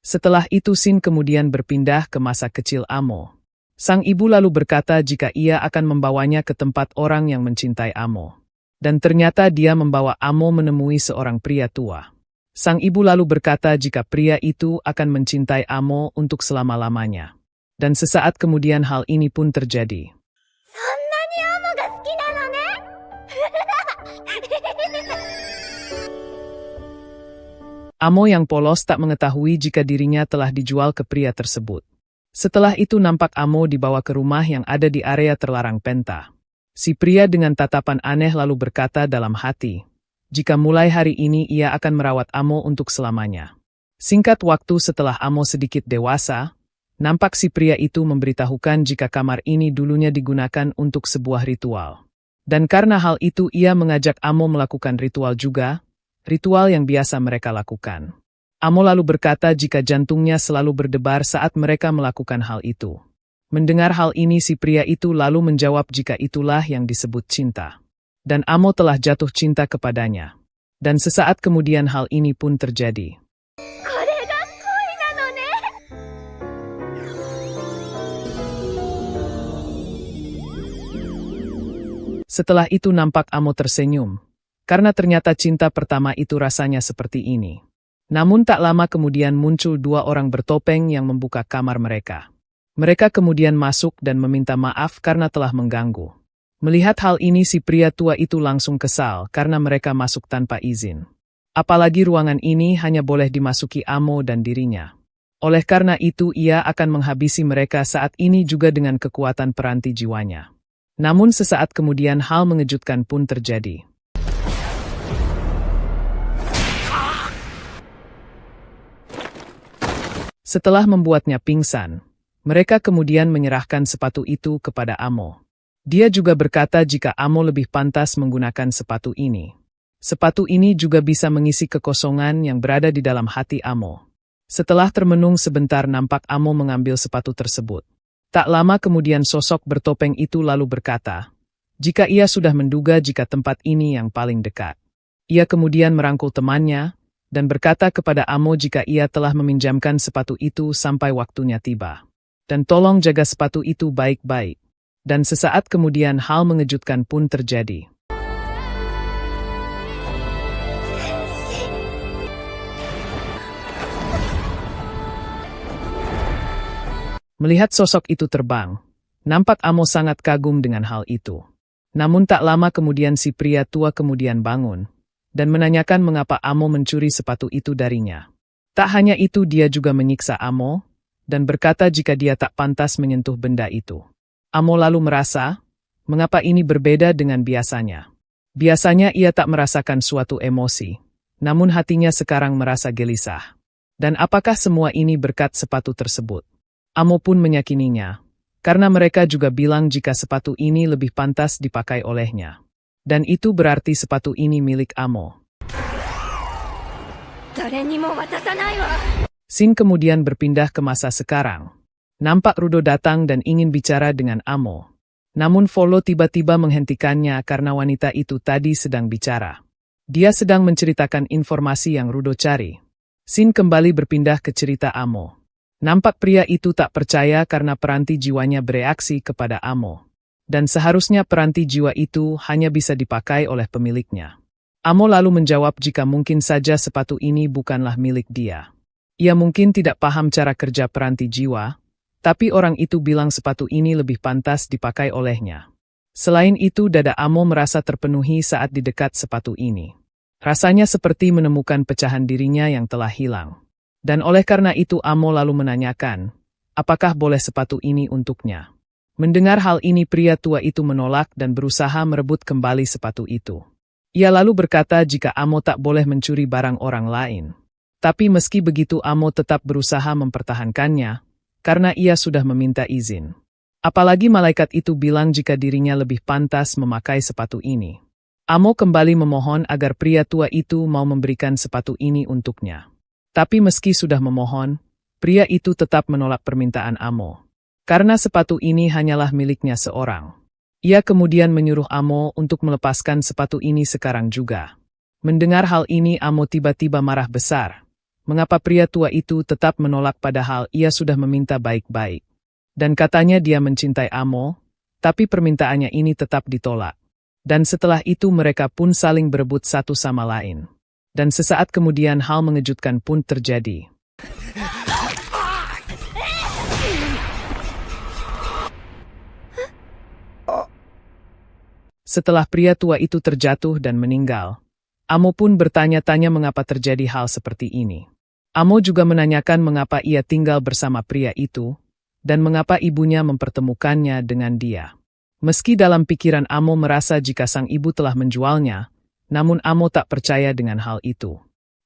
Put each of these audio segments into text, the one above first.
Setelah itu Shin kemudian berpindah ke masa kecil Amo. Sang ibu lalu berkata jika ia akan membawanya ke tempat orang yang mencintai Amo. Dan ternyata dia membawa Amo menemui seorang pria tua. Sang ibu lalu berkata jika pria itu akan mencintai Amo untuk selama-lamanya. Dan sesaat kemudian hal ini pun terjadi. Amo yang polos tak mengetahui jika dirinya telah dijual ke pria tersebut. Setelah itu nampak Amo dibawa ke rumah yang ada di area terlarang Penta. Si pria dengan tatapan aneh lalu berkata dalam hati, jika mulai hari ini ia akan merawat Amo untuk selamanya. Singkat waktu setelah Amo sedikit dewasa, nampak si pria itu memberitahukan jika kamar ini dulunya digunakan untuk sebuah ritual. Dan karena hal itu ia mengajak Amo melakukan ritual juga, ritual yang biasa mereka lakukan. Amo lalu berkata jika jantungnya selalu berdebar saat mereka melakukan hal itu. Mendengar hal ini si pria itu lalu menjawab jika itulah yang disebut cinta. Dan Amo telah jatuh cinta kepadanya. Dan sesaat kemudian hal ini pun terjadi. Setelah itu nampak Amo tersenyum. Karena ternyata cinta pertama itu rasanya seperti ini. Namun tak lama kemudian muncul dua orang bertopeng yang membuka kamar mereka. Mereka kemudian masuk dan meminta maaf karena telah mengganggu. Melihat hal ini si pria tua itu langsung kesal karena mereka masuk tanpa izin. Apalagi ruangan ini hanya boleh dimasuki Amo dan dirinya. Oleh karena itu ia akan menghabisi mereka saat ini juga dengan kekuatan peranti jiwanya. Namun sesaat kemudian hal mengejutkan pun terjadi. Setelah membuatnya pingsan, mereka kemudian menyerahkan sepatu itu kepada Amo. Dia juga berkata jika Amo lebih pantas menggunakan sepatu ini. Sepatu ini juga bisa mengisi kekosongan yang berada di dalam hati Amo. Setelah termenung sebentar nampak Amo mengambil sepatu tersebut. Tak lama kemudian sosok bertopeng itu lalu berkata, jika ia sudah menduga jika tempat ini yang paling dekat. Ia kemudian merangkul temannya, dan berkata kepada Amo jika ia telah meminjamkan sepatu itu sampai waktunya tiba. Dan tolong jaga sepatu itu baik-baik. Dan sesaat kemudian hal mengejutkan pun terjadi. Melihat sosok itu terbang, nampak Amo sangat kagum dengan hal itu. Namun tak lama kemudian si pria tua kemudian bangun, dan menanyakan mengapa Amo mencuri sepatu itu darinya. Tak hanya itu dia juga menyiksa Amo, dan berkata jika dia tak pantas menyentuh benda itu. Amo lalu merasa, mengapa ini berbeda dengan biasanya. Biasanya ia tak merasakan suatu emosi, namun hatinya sekarang merasa gelisah. Dan apakah semua ini berkat sepatu tersebut? Amo pun meyakininya, karena mereka juga bilang jika sepatu ini lebih pantas dipakai olehnya. Dan itu berarti sepatu ini milik Amo. Shin kemudian berpindah ke masa sekarang. Nampak Rudo datang dan ingin bicara dengan Amo. Namun Volo tiba-tiba menghentikannya karena wanita itu tadi sedang bicara. Dia sedang menceritakan informasi yang Rudo cari. Shin kembali berpindah ke cerita Amo. Nampak pria itu tak percaya karena peranti jiwanya bereaksi kepada Amo. Dan seharusnya peranti jiwa itu hanya bisa dipakai oleh pemiliknya. Amo lalu menjawab jika mungkin saja sepatu ini bukanlah milik dia. Ia mungkin tidak paham cara kerja peranti jiwa, tapi orang itu bilang sepatu ini lebih pantas dipakai olehnya. Selain itu dada Amo merasa terpenuhi saat di dekat sepatu ini. Rasanya seperti menemukan pecahan dirinya yang telah hilang. Dan oleh karena itu Amo lalu menanyakan, apakah boleh sepatu ini untuknya. Mendengar hal ini pria tua itu menolak dan berusaha merebut kembali sepatu itu. Ia lalu berkata jika Amo tak boleh mencuri barang orang lain. Tapi meski begitu Amo tetap berusaha mempertahankannya, karena ia sudah meminta izin. Apalagi malaikat itu bilang jika dirinya lebih pantas memakai sepatu ini. Amo kembali memohon agar pria tua itu mau memberikan sepatu ini untuknya. Tapi meski sudah memohon, pria itu tetap menolak permintaan Amo. Karena sepatu ini hanyalah miliknya seorang. Ia kemudian menyuruh Amo untuk melepaskan sepatu ini sekarang juga. Mendengar hal ini Amo tiba-tiba marah besar. mengapa pria tua itu tetap menolak padahal ia sudah meminta baik-baik. Dan katanya dia mencintai Amo, tapi permintaannya ini tetap ditolak. Dan setelah itu mereka pun saling berebut satu sama lain. Dan sesaat kemudian hal mengejutkan pun terjadi. Setelah pria tua itu terjatuh dan meninggal, Amo pun bertanya-tanya mengapa terjadi hal seperti ini. Amo juga menanyakan mengapa ia tinggal bersama pria itu, dan mengapa ibunya mempertemukannya dengan dia. Meski dalam pikiran Amo merasa jika sang ibu telah menjualnya, namun Amo tak percaya dengan hal itu.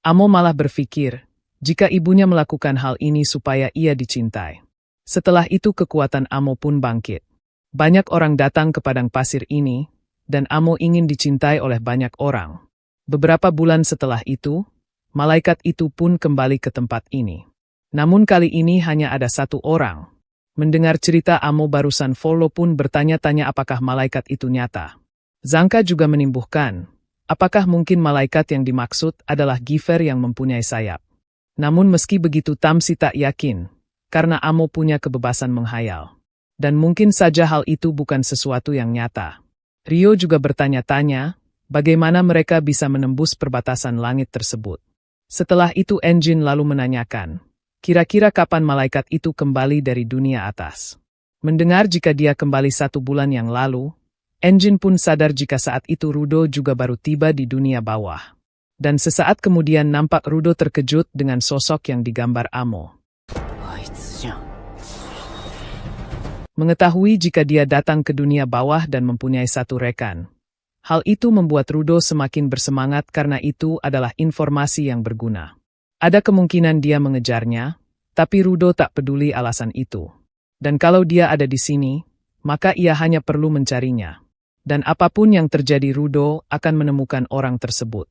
Amo malah berpikir, jika ibunya melakukan hal ini supaya ia dicintai. Setelah itu kekuatan Amo pun bangkit. Banyak orang datang ke padang pasir ini, dan Amo ingin dicintai oleh banyak orang. Beberapa bulan setelah itu, malaikat itu pun kembali ke tempat ini. Namun kali ini hanya ada satu orang. Mendengar cerita Amo barusan, Volo pun bertanya-tanya apakah malaikat itu nyata. Zangka juga menimbuhkan, apakah mungkin malaikat yang dimaksud adalah Giver yang mempunyai sayap. Namun meski begitu Tamsi tak yakin, karena Amo punya kebebasan menghayal. Dan mungkin saja hal itu bukan sesuatu yang nyata. Rio juga bertanya-tanya, bagaimana mereka bisa menembus perbatasan langit tersebut. Setelah itu Engine lalu menanyakan, kira-kira kapan malaikat itu kembali dari dunia atas. Mendengar jika dia kembali 1 bulan yang lalu, Engine pun sadar jika saat itu Rudo juga baru tiba di dunia bawah. Dan sesaat kemudian nampak Rudo terkejut dengan sosok yang digambar Amo. Mengetahui jika dia datang ke dunia bawah dan mempunyai satu rekan. Hal itu membuat Rudo semakin bersemangat karena itu adalah informasi yang berguna. Ada kemungkinan dia mengejarnya, tapi Rudo tak peduli alasan itu. Dan kalau dia ada di sini, maka ia hanya perlu mencarinya. Dan apapun yang terjadi Rudo akan menemukan orang tersebut.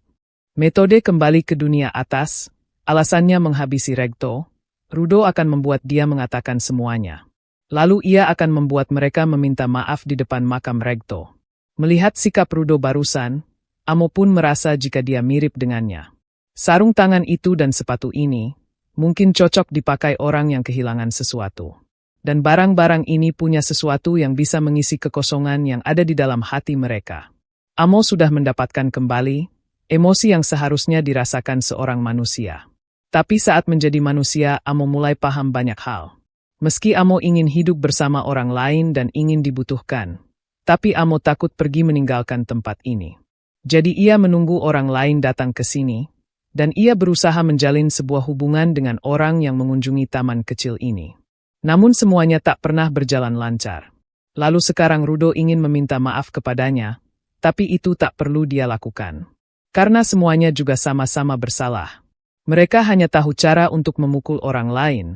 Metode kembali ke dunia atas, alasannya menghabisi Regto, Rudo akan membuat dia mengatakan semuanya. Lalu ia akan membuat mereka meminta maaf di depan makam Regto. Melihat sikap Rudo barusan, Amo pun merasa jika dia mirip dengannya. Sarung tangan itu dan sepatu ini, mungkin cocok dipakai orang yang kehilangan sesuatu. Dan barang-barang ini punya sesuatu yang bisa mengisi kekosongan yang ada di dalam hati mereka. Amo sudah mendapatkan kembali emosi yang seharusnya dirasakan seorang manusia. Tapi saat menjadi manusia, Amo mulai paham banyak hal. Meski Amo ingin hidup bersama orang lain dan ingin dibutuhkan, tapi Amo takut pergi meninggalkan tempat ini. Jadi ia menunggu orang lain datang ke sini, dan ia berusaha menjalin sebuah hubungan dengan orang yang mengunjungi taman kecil ini. Namun semuanya tak pernah berjalan lancar. Lalu sekarang Rudo ingin meminta maaf kepadanya, tapi itu tak perlu dia lakukan. Karena semuanya juga sama-sama bersalah. Mereka hanya tahu cara untuk memukul orang lain.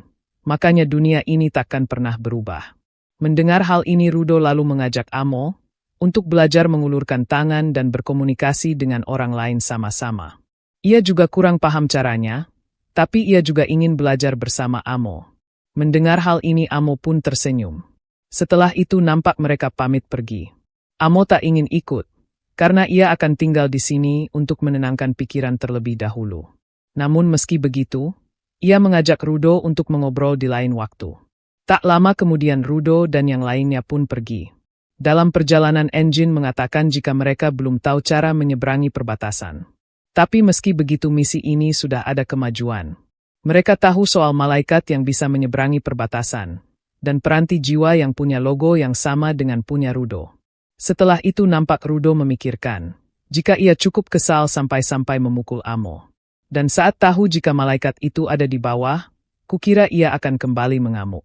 Makanya dunia ini takkan pernah berubah. Mendengar hal ini Rudo lalu mengajak Amo untuk belajar mengulurkan tangan dan berkomunikasi dengan orang lain sama-sama. Ia juga kurang paham caranya, tapi ia juga ingin belajar bersama Amo. Mendengar hal ini Amo pun tersenyum. Setelah itu nampak mereka pamit pergi. Amo tak ingin ikut, karena ia akan tinggal di sini untuk menenangkan pikiran terlebih dahulu. Namun meski begitu, ia mengajak Rudo untuk mengobrol di lain waktu. Tak lama kemudian Rudo dan yang lainnya pun pergi. Dalam perjalanan Engine mengatakan jika mereka belum tahu cara menyeberangi perbatasan. Tapi meski begitu misi ini sudah ada kemajuan. Mereka tahu soal malaikat yang bisa menyeberangi perbatasan, dan peranti jiwa yang punya logo yang sama dengan punya Rudo. Setelah itu nampak Rudo memikirkan, jika ia cukup kesal sampai-sampai memukul Amo. Dan saat tahu jika malaikat itu ada di bawah, kukira ia akan kembali mengamuk.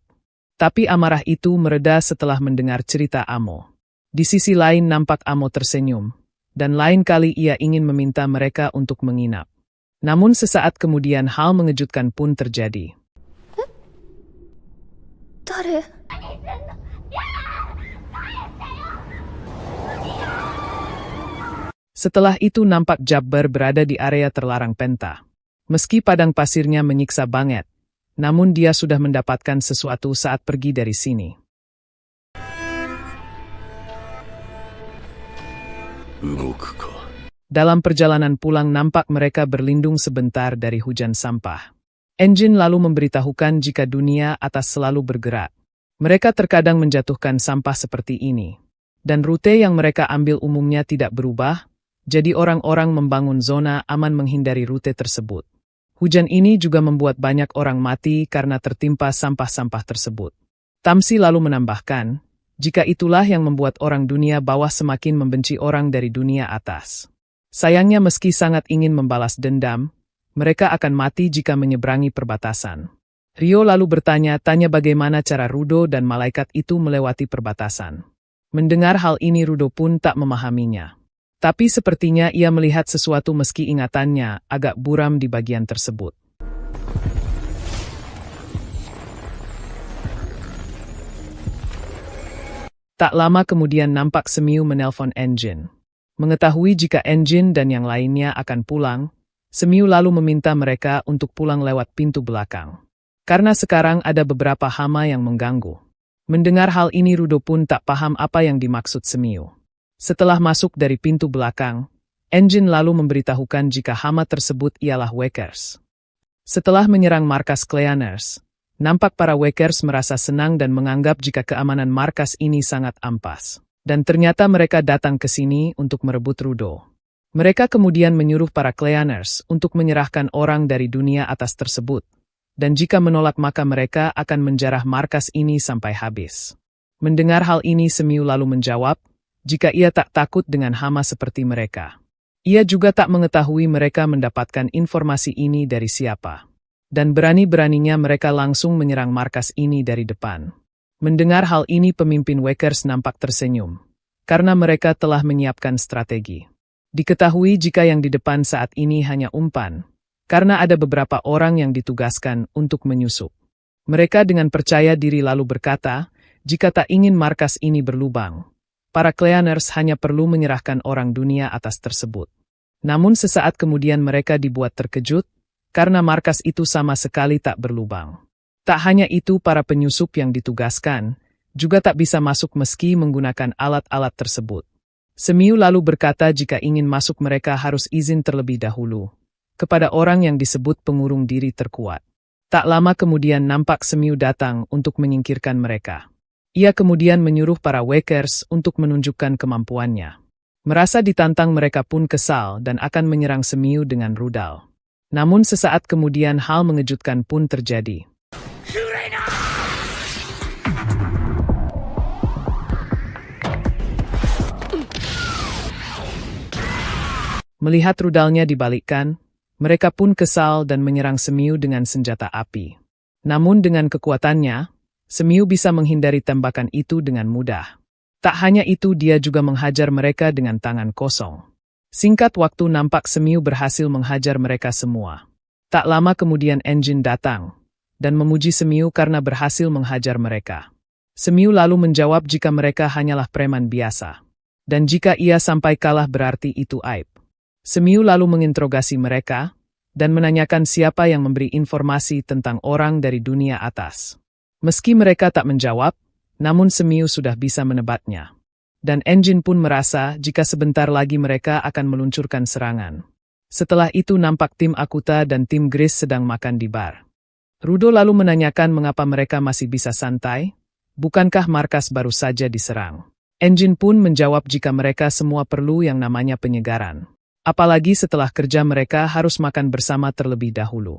Tapi amarah itu mereda setelah mendengar cerita Amo. Di sisi lain nampak Amo tersenyum, dan lain kali ia ingin meminta mereka untuk menginap. Namun sesaat kemudian hal mengejutkan pun terjadi. Setelah itu nampak Jabbar berada di area terlarang Penta. Meski padang pasirnya menyiksa banget, namun dia sudah mendapatkan sesuatu saat pergi dari sini. Dalam perjalanan pulang nampak mereka berlindung sebentar dari hujan sampah. Engine lalu memberitahukan jika dunia atas selalu bergerak. Mereka terkadang menjatuhkan sampah seperti ini. Dan rute yang mereka ambil umumnya tidak berubah, jadi orang-orang membangun zona aman menghindari rute tersebut. Hujan ini juga membuat banyak orang mati karena tertimpa sampah-sampah tersebut. Tamsi lalu menambahkan, jika itulah yang membuat orang dunia bawah semakin membenci orang dari dunia atas. Sayangnya meski sangat ingin membalas dendam, mereka akan mati jika menyeberangi perbatasan. Rio lalu bertanya-tanya bagaimana cara Rudo dan malaikat itu melewati perbatasan. Mendengar hal ini Rudo pun tak memahaminya. Tapi sepertinya ia melihat sesuatu meski ingatannya agak buram di bagian tersebut. Tak lama kemudian nampak Semiu menelpon Engine. Mengetahui jika Engine dan yang lainnya akan pulang, Semiu lalu meminta mereka untuk pulang lewat pintu belakang. Karena sekarang ada beberapa hama yang mengganggu. Mendengar hal ini Rudo pun tak paham apa yang dimaksud Semiu. Setelah masuk dari pintu belakang, Engine lalu memberitahukan jika hama tersebut ialah Wakers. Setelah menyerang markas Cleaners, nampak para Wakers merasa senang dan menganggap jika keamanan markas ini sangat ampas. Dan ternyata mereka datang ke sini untuk merebut Rudo. Mereka kemudian menyuruh para Cleaners untuk menyerahkan orang dari dunia atas tersebut. Dan jika menolak maka mereka akan menjarah markas ini sampai habis. Mendengar hal ini Semiu lalu menjawab, jika ia tak takut dengan hama seperti mereka. Ia juga tak mengetahui mereka mendapatkan informasi ini dari siapa. Dan berani-beraninya mereka langsung menyerang markas ini dari depan. Mendengar hal ini pemimpin Wakers nampak tersenyum. Karena mereka telah menyiapkan strategi. Diketahui jika yang di depan saat ini hanya umpan, karena ada beberapa orang yang ditugaskan untuk menyusup. Mereka dengan percaya diri lalu berkata, jika tak ingin markas ini berlubang, para Cleaners hanya perlu menyerahkan orang dunia atas tersebut. Namun sesaat kemudian mereka dibuat terkejut, karena markas itu sama sekali tak berlubang. Tak hanya itu para penyusup yang ditugaskan, juga tak bisa masuk meski menggunakan alat-alat tersebut. Semiu lalu berkata jika ingin masuk mereka harus izin terlebih dahulu kepada orang yang disebut pengurung diri terkuat. Tak lama kemudian nampak Semiu datang untuk menyingkirkan mereka. Ia kemudian menyuruh para Wakers untuk menunjukkan kemampuannya. Merasa ditantang mereka pun kesal dan akan menyerang Semiu dengan rudal. Namun sesaat kemudian hal mengejutkan pun terjadi. Melihat rudalnya dibalikkan, mereka pun kesal dan menyerang Semiu dengan senjata api. Namun dengan kekuatannya, Semiu bisa menghindari tembakan itu dengan mudah. Tak hanya itu dia juga menghajar mereka dengan tangan kosong. Singkat waktu nampak Semiu berhasil menghajar mereka semua. Tak lama kemudian Engine datang, dan memuji Semiu karena berhasil menghajar mereka. Semiu lalu menjawab jika mereka hanyalah preman biasa. Dan jika ia sampai kalah berarti itu aib. Semiu lalu menginterogasi mereka, dan menanyakan siapa yang memberi informasi tentang orang dari dunia atas. Meski mereka tak menjawab, namun Semiu sudah bisa menebaknya. Dan Engine pun merasa jika sebentar lagi mereka akan meluncurkan serangan. Setelah itu nampak tim Akuta dan tim Grace sedang makan di bar. Rudo lalu menanyakan mengapa mereka masih bisa santai, bukankah markas baru saja diserang. Engine pun menjawab jika mereka semua perlu yang namanya penyegaran. Apalagi setelah kerja mereka harus makan bersama terlebih dahulu.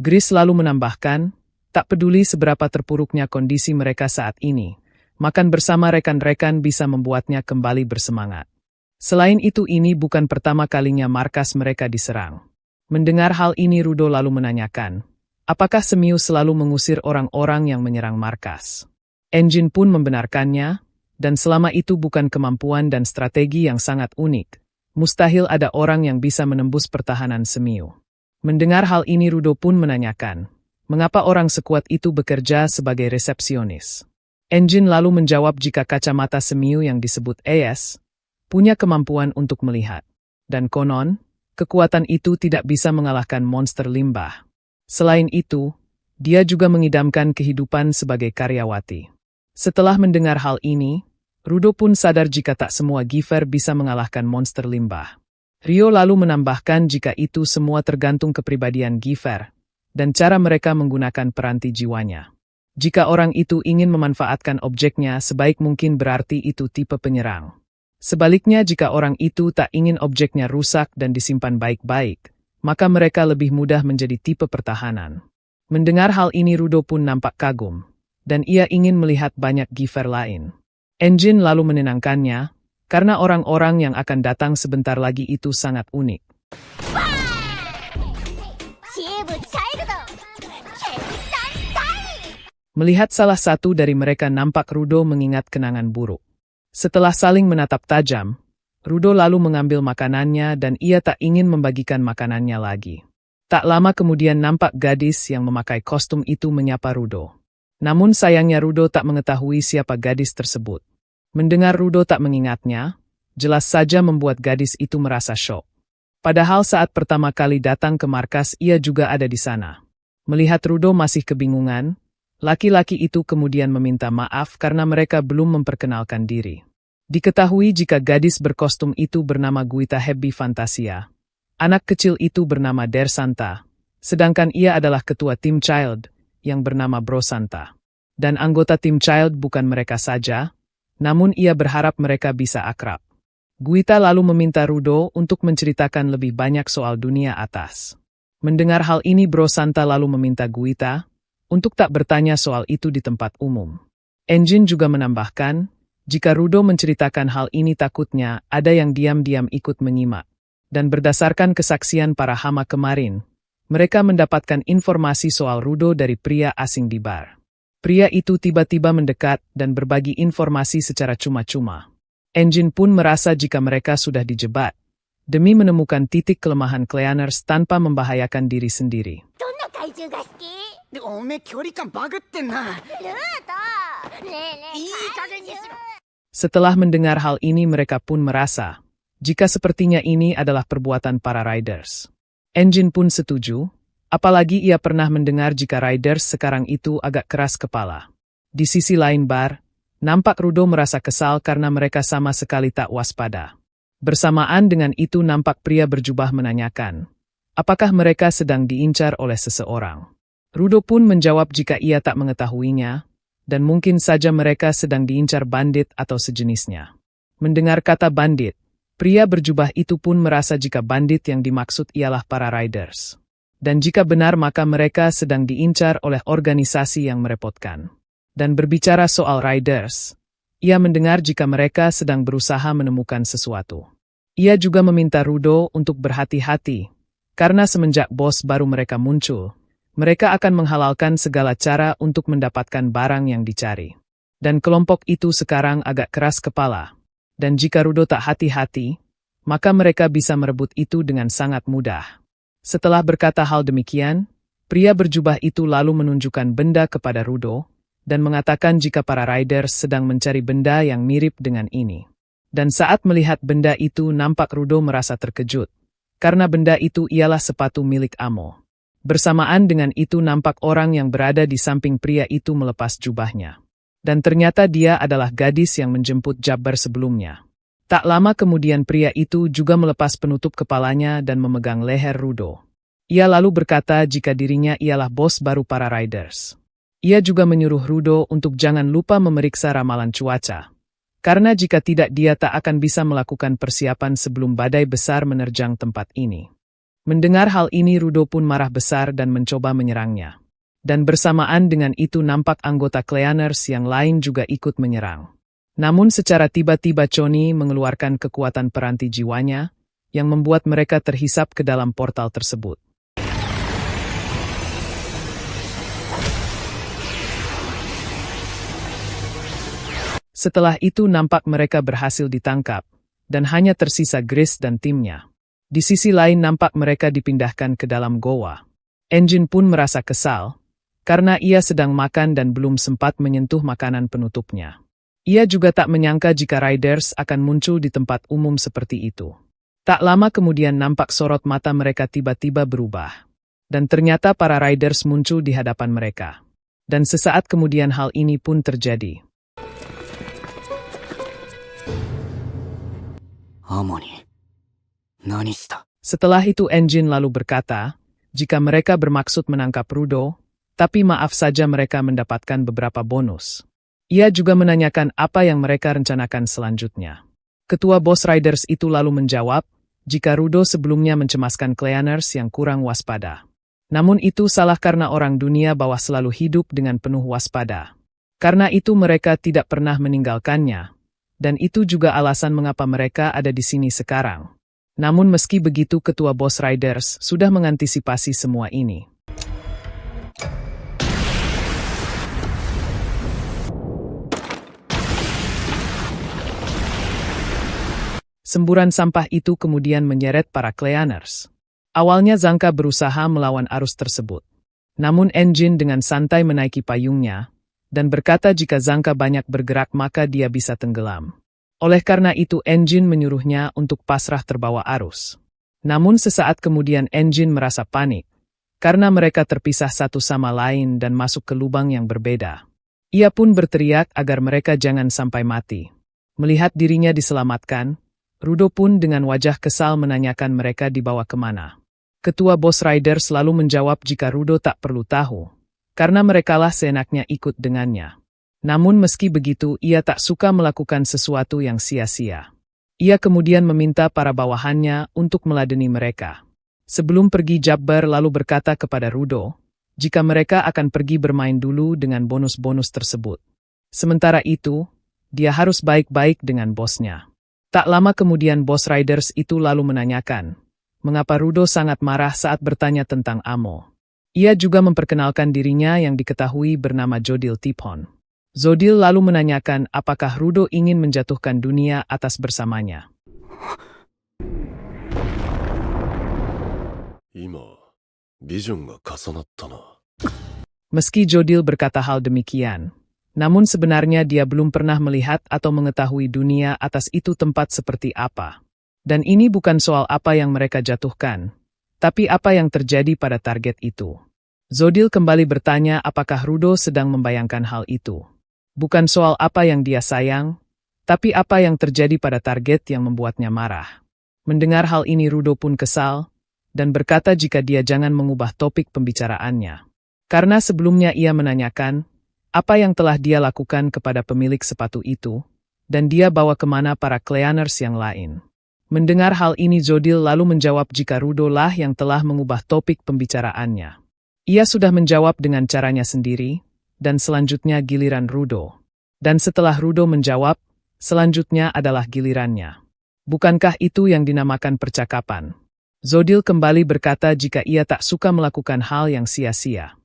Grace lalu menambahkan, tak peduli seberapa terpuruknya kondisi mereka saat ini, makan bersama rekan-rekan bisa membuatnya kembali bersemangat. Selain itu ini bukan pertama kalinya markas mereka diserang. Mendengar hal ini Rudo lalu menanyakan, apakah Semiu selalu mengusir orang-orang yang menyerang markas? Engine pun membenarkannya, dan selama itu bukan kemampuan dan strategi yang sangat unik. Mustahil ada orang yang bisa menembus pertahanan Semiu. Mendengar hal ini Rudo pun menanyakan, mengapa orang sekuat itu bekerja sebagai resepsionis? Engine lalu menjawab jika kacamata Semiu yang disebut ES punya kemampuan untuk melihat. Dan konon, kekuatan itu tidak bisa mengalahkan monster limbah. Selain itu, dia juga mengidamkan kehidupan sebagai karyawati. Setelah mendengar hal ini, Rudo pun sadar jika tak semua Giver bisa mengalahkan monster limbah. Rio lalu menambahkan jika itu semua tergantung kepribadian Giver, dan cara mereka menggunakan peranti jiwanya. Jika orang itu ingin memanfaatkan objeknya sebaik mungkin berarti itu tipe penyerang. Sebaliknya jika orang itu tak ingin objeknya rusak dan disimpan baik-baik, maka mereka lebih mudah menjadi tipe pertahanan. Mendengar hal ini Rudo pun nampak kagum, dan ia ingin melihat banyak giver lain. Engine lalu menenangkannya, karena orang-orang yang akan datang sebentar lagi itu sangat unik. Melihat salah satu dari mereka nampak Rudo mengingat kenangan buruk. Setelah saling menatap tajam, Rudo lalu mengambil makanannya dan ia tak ingin membagikan makanannya lagi. Tak lama kemudian nampak gadis yang memakai kostum itu menyapa Rudo. Namun sayangnya Rudo tak mengetahui siapa gadis tersebut. Mendengar Rudo tak mengingatnya, jelas saja membuat gadis itu merasa syok. Padahal saat pertama kali datang ke markas ia juga ada di sana. Melihat Rudo masih kebingungan, laki-laki itu kemudian meminta maaf karena mereka belum memperkenalkan diri. Diketahui jika gadis berkostum itu bernama Guita Happy Fantasia. Anak kecil itu bernama Der Santa, sedangkan ia adalah ketua tim Child yang bernama Bro Santa. Dan anggota tim Child bukan mereka saja, namun ia berharap mereka bisa akrab. Guita lalu meminta Rudo untuk menceritakan lebih banyak soal dunia atas. Mendengar hal ini Bro Santa lalu meminta Guita untuk tak bertanya soal itu di tempat umum. Engine juga menambahkan, jika Rudo menceritakan hal ini takutnya ada yang diam-diam ikut menyimak. Dan berdasarkan kesaksian para hama kemarin, mereka mendapatkan informasi soal Rudo dari pria asing di bar. Pria itu tiba-tiba mendekat dan berbagi informasi secara cuma-cuma. Engine pun merasa jika mereka sudah dijebak, demi menemukan titik kelemahan Cleaners tanpa membahayakan diri sendiri. Setelah mendengar hal ini mereka pun merasa, jika sepertinya ini adalah perbuatan para riders. Engine pun setuju, apalagi ia pernah mendengar jika riders sekarang itu agak keras kepala. Di sisi lain bar, nampak Rudo merasa kesal karena mereka sama sekali tak waspada. Bersamaan dengan itu nampak pria berjubah menanyakan, apakah mereka sedang diincar oleh seseorang. Rudo pun menjawab jika ia tak mengetahuinya, dan mungkin saja mereka sedang diincar bandit atau sejenisnya. Mendengar kata bandit, pria berjubah itu pun merasa jika bandit yang dimaksud ialah para riders. Dan jika benar maka mereka sedang diincar oleh organisasi yang merepotkan. Dan berbicara soal riders, ia mendengar jika mereka sedang berusaha menemukan sesuatu. Ia juga meminta Rudo untuk berhati-hati, karena semenjak bos baru mereka muncul, mereka akan menghalalkan segala cara untuk mendapatkan barang yang dicari. Dan kelompok itu sekarang agak keras kepala. Dan jika Rudo tak hati-hati, maka mereka bisa merebut itu dengan sangat mudah. Setelah berkata hal demikian, pria berjubah itu lalu menunjukkan benda kepada Rudo, dan mengatakan jika para riders sedang mencari benda yang mirip dengan ini. Dan saat melihat benda itu nampak Rudo merasa terkejut, karena benda itu ialah sepatu milik Amo. Bersamaan dengan itu nampak orang yang berada di samping pria itu melepas jubahnya. Dan ternyata dia adalah gadis yang menjemput Jabbar sebelumnya. Tak lama kemudian pria itu juga melepas penutup kepalanya dan memegang leher Rudo. Ia lalu berkata jika dirinya ialah bos baru para riders. Ia juga menyuruh Rudo untuk jangan lupa memeriksa ramalan cuaca. Karena jika tidak dia tak akan bisa melakukan persiapan sebelum badai besar menerjang tempat ini. Mendengar hal ini Rudo pun marah besar dan mencoba menyerangnya. Dan bersamaan dengan itu nampak anggota Cleaners yang lain juga ikut menyerang. Namun secara tiba-tiba Choni mengeluarkan kekuatan peranti jiwanya, yang membuat mereka terhisap ke dalam portal tersebut. Setelah itu nampak mereka berhasil ditangkap, dan hanya tersisa Grace dan timnya. Di sisi lain nampak mereka dipindahkan ke dalam goa. Engine pun merasa kesal, karena ia sedang makan dan belum sempat menyentuh makanan penutupnya. Ia juga tak menyangka jika riders akan muncul di tempat umum seperti itu. Tak lama kemudian nampak sorot mata mereka tiba-tiba berubah. Dan ternyata para riders muncul di hadapan mereka. Dan sesaat kemudian hal ini pun terjadi. Setelah itu Engine lalu berkata, jika mereka bermaksud menangkap Rudo, tapi maaf saja mereka mendapatkan beberapa bonus. Ia juga menanyakan apa yang mereka rencanakan selanjutnya. Ketua Boss Riders itu lalu menjawab, jika Rudo sebelumnya mencemaskan Cleaners yang kurang waspada. Namun itu salah karena orang dunia bawah selalu hidup dengan penuh waspada. Karena itu mereka tidak pernah meninggalkannya. Dan itu juga alasan mengapa mereka ada di sini sekarang. Namun meski begitu Ketua Boss Riders sudah mengantisipasi semua ini. Semburan sampah itu kemudian menyeret para Cleaners. Awalnya Zanka berusaha melawan arus tersebut. Namun Engine dengan santai menaiki payungnya, dan berkata jika Zanka banyak bergerak maka dia bisa tenggelam. Oleh karena itu Engine menyuruhnya untuk pasrah terbawa arus. Namun sesaat kemudian Engine merasa panik, karena mereka terpisah satu sama lain dan masuk ke lubang yang berbeda. Ia pun berteriak agar mereka jangan sampai mati. Melihat dirinya diselamatkan, Rudo pun dengan wajah kesal menanyakan mereka dibawa kemana. Ketua Boss Rider selalu menjawab jika Rudo tak perlu tahu, karena merekalah seenaknya ikut dengannya. Namun meski begitu ia tak suka melakukan sesuatu yang sia-sia. Ia kemudian meminta para bawahannya untuk meladeni mereka. Sebelum pergi Jabbar lalu berkata kepada Rudo, jika mereka akan pergi bermain dulu dengan bonus-bonus tersebut. Sementara itu, dia harus baik-baik dengan bosnya. Tak lama kemudian Boss Riders itu lalu menanyakan, mengapa Rudo sangat marah saat bertanya tentang Amo. Ia juga memperkenalkan dirinya yang diketahui bernama Jodil Tiphon. Zodil lalu menanyakan apakah Rudo ingin menjatuhkan dunia atas bersamanya. Meski Jodil berkata hal demikian, namun sebenarnya dia belum pernah melihat atau mengetahui dunia atas itu tempat seperti apa. Dan ini bukan soal apa yang mereka jatuhkan, tapi apa yang terjadi pada target itu. Zodil kembali bertanya apakah Rudo sedang membayangkan hal itu. Bukan soal apa yang dia sayang, tapi apa yang terjadi pada target yang membuatnya marah. Mendengar hal ini Rudo pun kesal, dan berkata jika dia jangan mengubah topik pembicaraannya. Karena sebelumnya ia menanyakan, apa yang telah dia lakukan kepada pemilik sepatu itu, dan dia bawa kemana para Cleaners yang lain. Mendengar hal ini Zodil lalu menjawab jika Rudo lah yang telah mengubah topik pembicaraannya. Ia sudah menjawab dengan caranya sendiri, dan selanjutnya giliran Rudo. Dan setelah Rudo menjawab, selanjutnya adalah gilirannya. Bukankah itu yang dinamakan percakapan? Zodil kembali berkata jika ia tak suka melakukan hal yang sia-sia.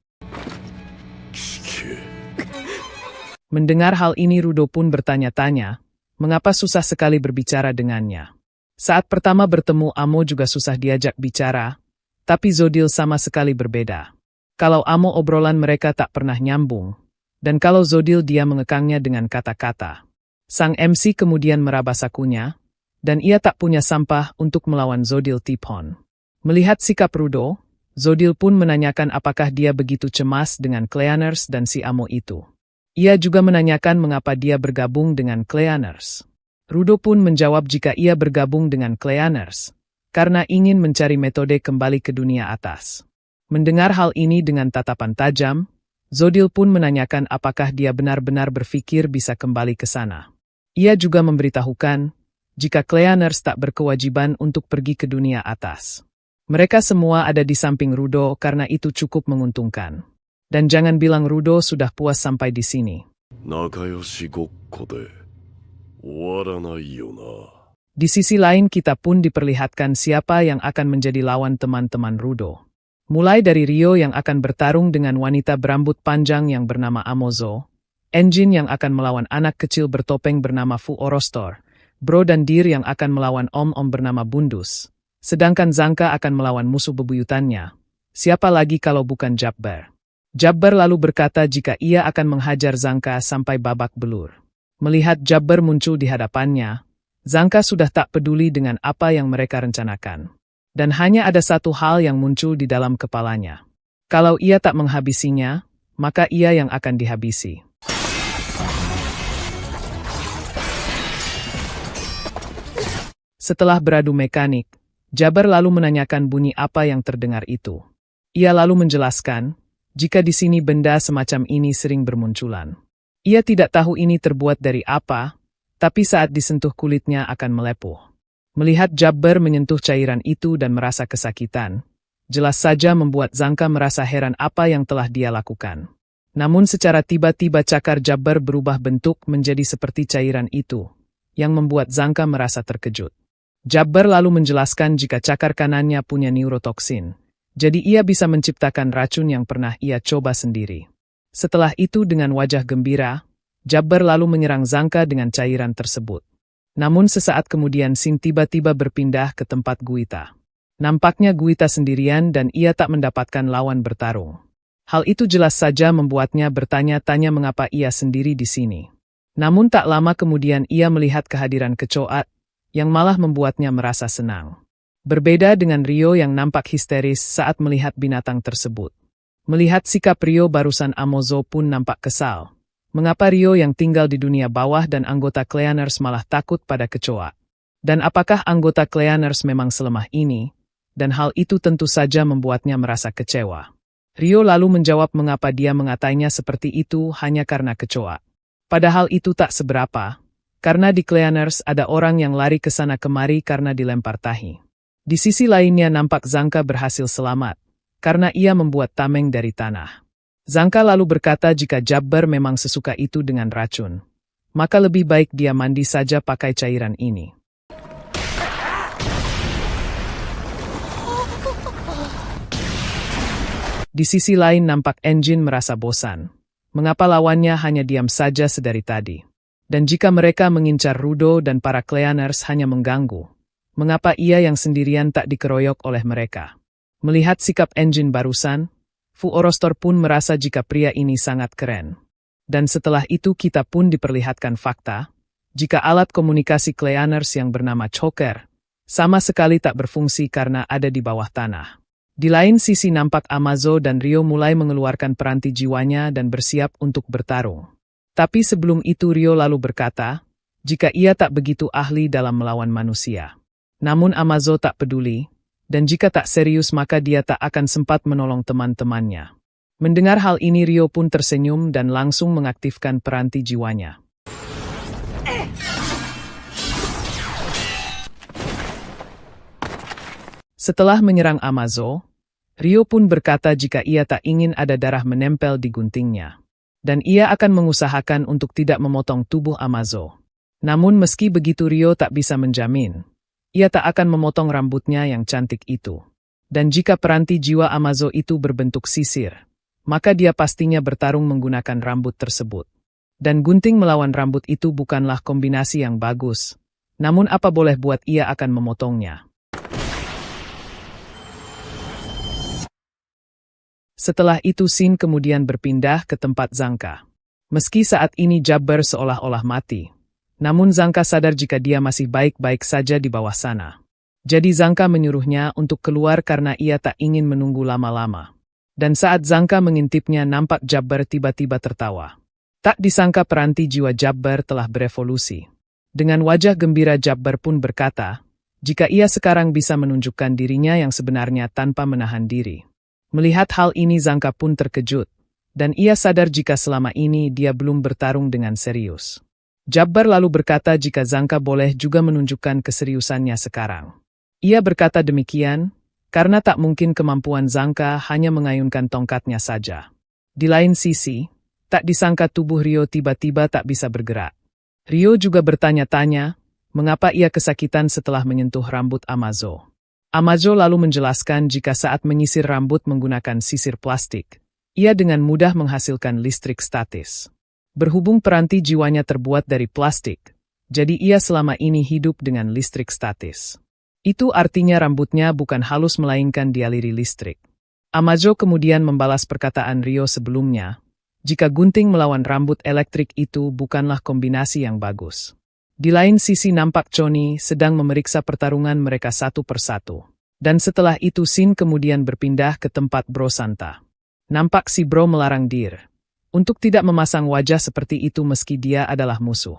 Mendengar hal ini Rudo pun bertanya-tanya, mengapa susah sekali berbicara dengannya. Saat pertama bertemu Amo juga susah diajak bicara, tapi Zodil sama sekali berbeda. Kalau Amo obrolan mereka tak pernah nyambung, dan kalau Zodil dia mengekangnya dengan kata-kata. Sang MC kemudian meraba sakunya, dan ia tak punya sampah untuk melawan Zodil Tiphon. Melihat sikap Rudo, Zodil pun menanyakan apakah dia begitu cemas dengan Cleaners dan si Amo itu. Ia juga menanyakan mengapa dia bergabung dengan Cleaners. Rudo pun menjawab jika ia bergabung dengan Cleaners, karena ingin mencari metode kembali ke dunia atas. Mendengar hal ini dengan tatapan tajam, Zodil pun menanyakan apakah dia benar-benar berpikir bisa kembali ke sana. Ia juga memberitahukan, jika Cleaners tak berkewajiban untuk pergi ke dunia atas. Mereka semua ada di samping Rudo karena itu cukup menguntungkan. Dan jangan bilang Rudo sudah puas sampai di sini. Di sisi lain kita pun diperlihatkan siapa yang akan menjadi lawan teman-teman Rudo. Mulai dari Rio yang akan bertarung dengan wanita berambut panjang yang bernama Amozo, Engine yang akan melawan anak kecil bertopeng bernama Fu Orostor, Bro dan Dir yang akan melawan Om-Om bernama Bundus, sedangkan Zanka akan melawan musuh bebuyutannya. Siapa lagi kalau bukan Jabbar? Jabbar lalu berkata jika ia akan menghajar Zanka sampai babak belur. Melihat Jabbar muncul di hadapannya, Zanka sudah tak peduli dengan apa yang mereka rencanakan. Dan hanya ada satu hal yang muncul di dalam kepalanya. Kalau ia tak menghabisinya, maka ia yang akan dihabisi. Setelah beradu mekanik, Jabbar lalu menanyakan bunyi apa yang terdengar itu. Ia lalu menjelaskan, jika di sini benda semacam ini sering bermunculan. Ia tidak tahu ini terbuat dari apa, tapi saat disentuh kulitnya akan melepuh. Melihat Jabber menyentuh cairan itu dan merasa kesakitan, jelas saja membuat Zanka merasa heran apa yang telah dia lakukan. Namun secara tiba-tiba cakar Jabber berubah bentuk menjadi seperti cairan itu, yang membuat Zanka merasa terkejut. Jabber lalu menjelaskan jika cakar kanannya punya neurotoksin, jadi ia bisa menciptakan racun yang pernah ia coba sendiri. Setelah itu dengan wajah gembira, Jabber lalu menyerang Zanka dengan cairan tersebut. Namun sesaat kemudian Sin tiba-tiba berpindah ke tempat Guita. Nampaknya Guita sendirian dan ia tak mendapatkan lawan bertarung. Hal itu jelas saja membuatnya bertanya-tanya mengapa ia sendiri di sini. Namun tak lama kemudian ia melihat kehadiran Kecoat, yang malah membuatnya merasa senang. Berbeda dengan Rio yang nampak histeris saat melihat binatang tersebut. Melihat sikap Rio barusan Amozo pun nampak kesal. Mengapa Rio yang tinggal di dunia bawah dan anggota Cleaners malah takut pada Kecoa? Dan apakah anggota Cleaners memang selemah ini? Dan hal itu tentu saja membuatnya merasa kecewa. Rio lalu menjawab mengapa dia mengatainya seperti itu hanya karena Kecoa. Padahal itu tak seberapa, karena di Cleaners ada orang yang lari ke sana kemari karena dilempar tahi. Di sisi lainnya nampak Zanka berhasil selamat, karena ia membuat tameng dari tanah. Zanka lalu berkata jika Jabber memang sesuka itu dengan racun, maka lebih baik dia mandi saja pakai cairan ini. Di sisi lain nampak Engine merasa bosan. Mengapa lawannya hanya diam saja sedari tadi? Dan jika mereka mengincar Rudo dan para Cleaners hanya mengganggu, mengapa ia yang sendirian tak dikeroyok oleh mereka? Melihat sikap Engine barusan, Fu Orostor pun merasa jika pria ini sangat keren. Dan setelah itu kita pun diperlihatkan fakta, jika alat komunikasi Cleaners yang bernama Choker, sama sekali tak berfungsi karena ada di bawah tanah. Di lain sisi nampak Amazo dan Rio mulai mengeluarkan peranti jiwanya dan bersiap untuk bertarung. Tapi sebelum itu Rio lalu berkata, jika ia tak begitu ahli dalam melawan manusia. Namun Amazo tak peduli, dan jika tak serius maka dia tak akan sempat menolong teman-temannya. Mendengar hal ini Rio pun tersenyum dan langsung mengaktifkan peranti jiwanya. Setelah menyerang Amazo, Rio pun berkata jika ia tak ingin ada darah menempel di guntingnya. Dan ia akan mengusahakan untuk tidak memotong tubuh Amazo. Namun meski begitu Rio tak bisa menjamin, ia tak akan memotong rambutnya yang cantik itu. Dan jika peranti jiwa Amazo itu berbentuk sisir, maka dia pastinya bertarung menggunakan rambut tersebut. Dan gunting melawan rambut itu bukanlah kombinasi yang bagus. Namun apa boleh buat ia akan memotongnya. Setelah itu Sin kemudian berpindah ke tempat Zanka. Meski saat ini Jabber seolah-olah mati, namun Zanka sadar jika dia masih baik-baik saja di bawah sana. Jadi Zanka menyuruhnya untuk keluar karena ia tak ingin menunggu lama-lama. Dan saat Zanka mengintipnya nampak Jabber tiba-tiba tertawa. Tak disangka peranti jiwa Jabber telah berevolusi. Dengan wajah gembira Jabber pun berkata, jika ia sekarang bisa menunjukkan dirinya yang sebenarnya tanpa menahan diri. Melihat hal ini Zanka pun terkejut, dan ia sadar jika selama ini dia belum bertarung dengan serius. Jabber lalu berkata jika Zanka boleh juga menunjukkan keseriusannya sekarang. Ia berkata demikian, karena tak mungkin kemampuan Zanka hanya mengayunkan tongkatnya saja. Di lain sisi, tak disangka tubuh Rio tiba-tiba tak bisa bergerak. Rio juga bertanya-tanya, mengapa ia kesakitan setelah menyentuh rambut Amazo. Amazo lalu menjelaskan jika saat menyisir rambut menggunakan sisir plastik, ia dengan mudah menghasilkan listrik statis. Berhubung peranti jiwanya terbuat dari plastik, jadi ia selama ini hidup dengan listrik statis. Itu artinya rambutnya bukan halus melainkan dialiri listrik. Amazo kemudian membalas perkataan Rio sebelumnya, jika gunting melawan rambut elektrik itu bukanlah kombinasi yang bagus. Di lain sisi nampak Choni sedang memeriksa pertarungan mereka satu persatu. Dan setelah itu Sin kemudian berpindah ke tempat Bro Santa. Nampak si Bro melarang Dir untuk tidak memasang wajah seperti itu meski dia adalah musuh.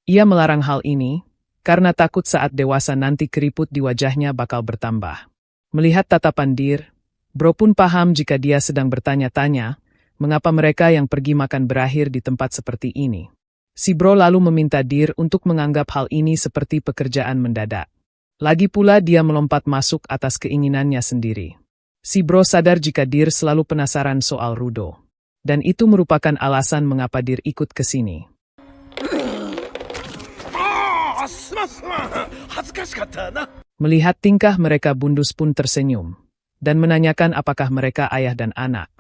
Ia melarang hal ini karena takut saat dewasa nanti keriput di wajahnya bakal bertambah. Melihat tatapan Dir, Bro pun paham jika dia sedang bertanya-tanya, mengapa mereka yang pergi makan berakhir di tempat seperti ini. Si Bro lalu meminta Deer untuk menganggap hal ini seperti pekerjaan mendadak. Lagi pula dia melompat masuk atas keinginannya sendiri. Si Bro sadar jika Deer selalu penasaran soal Rudo. Dan itu merupakan alasan mengapa Deer ikut ke sini. Melihat tingkah mereka, Bundus pun tersenyum dan menanyakan apakah mereka ayah dan anak.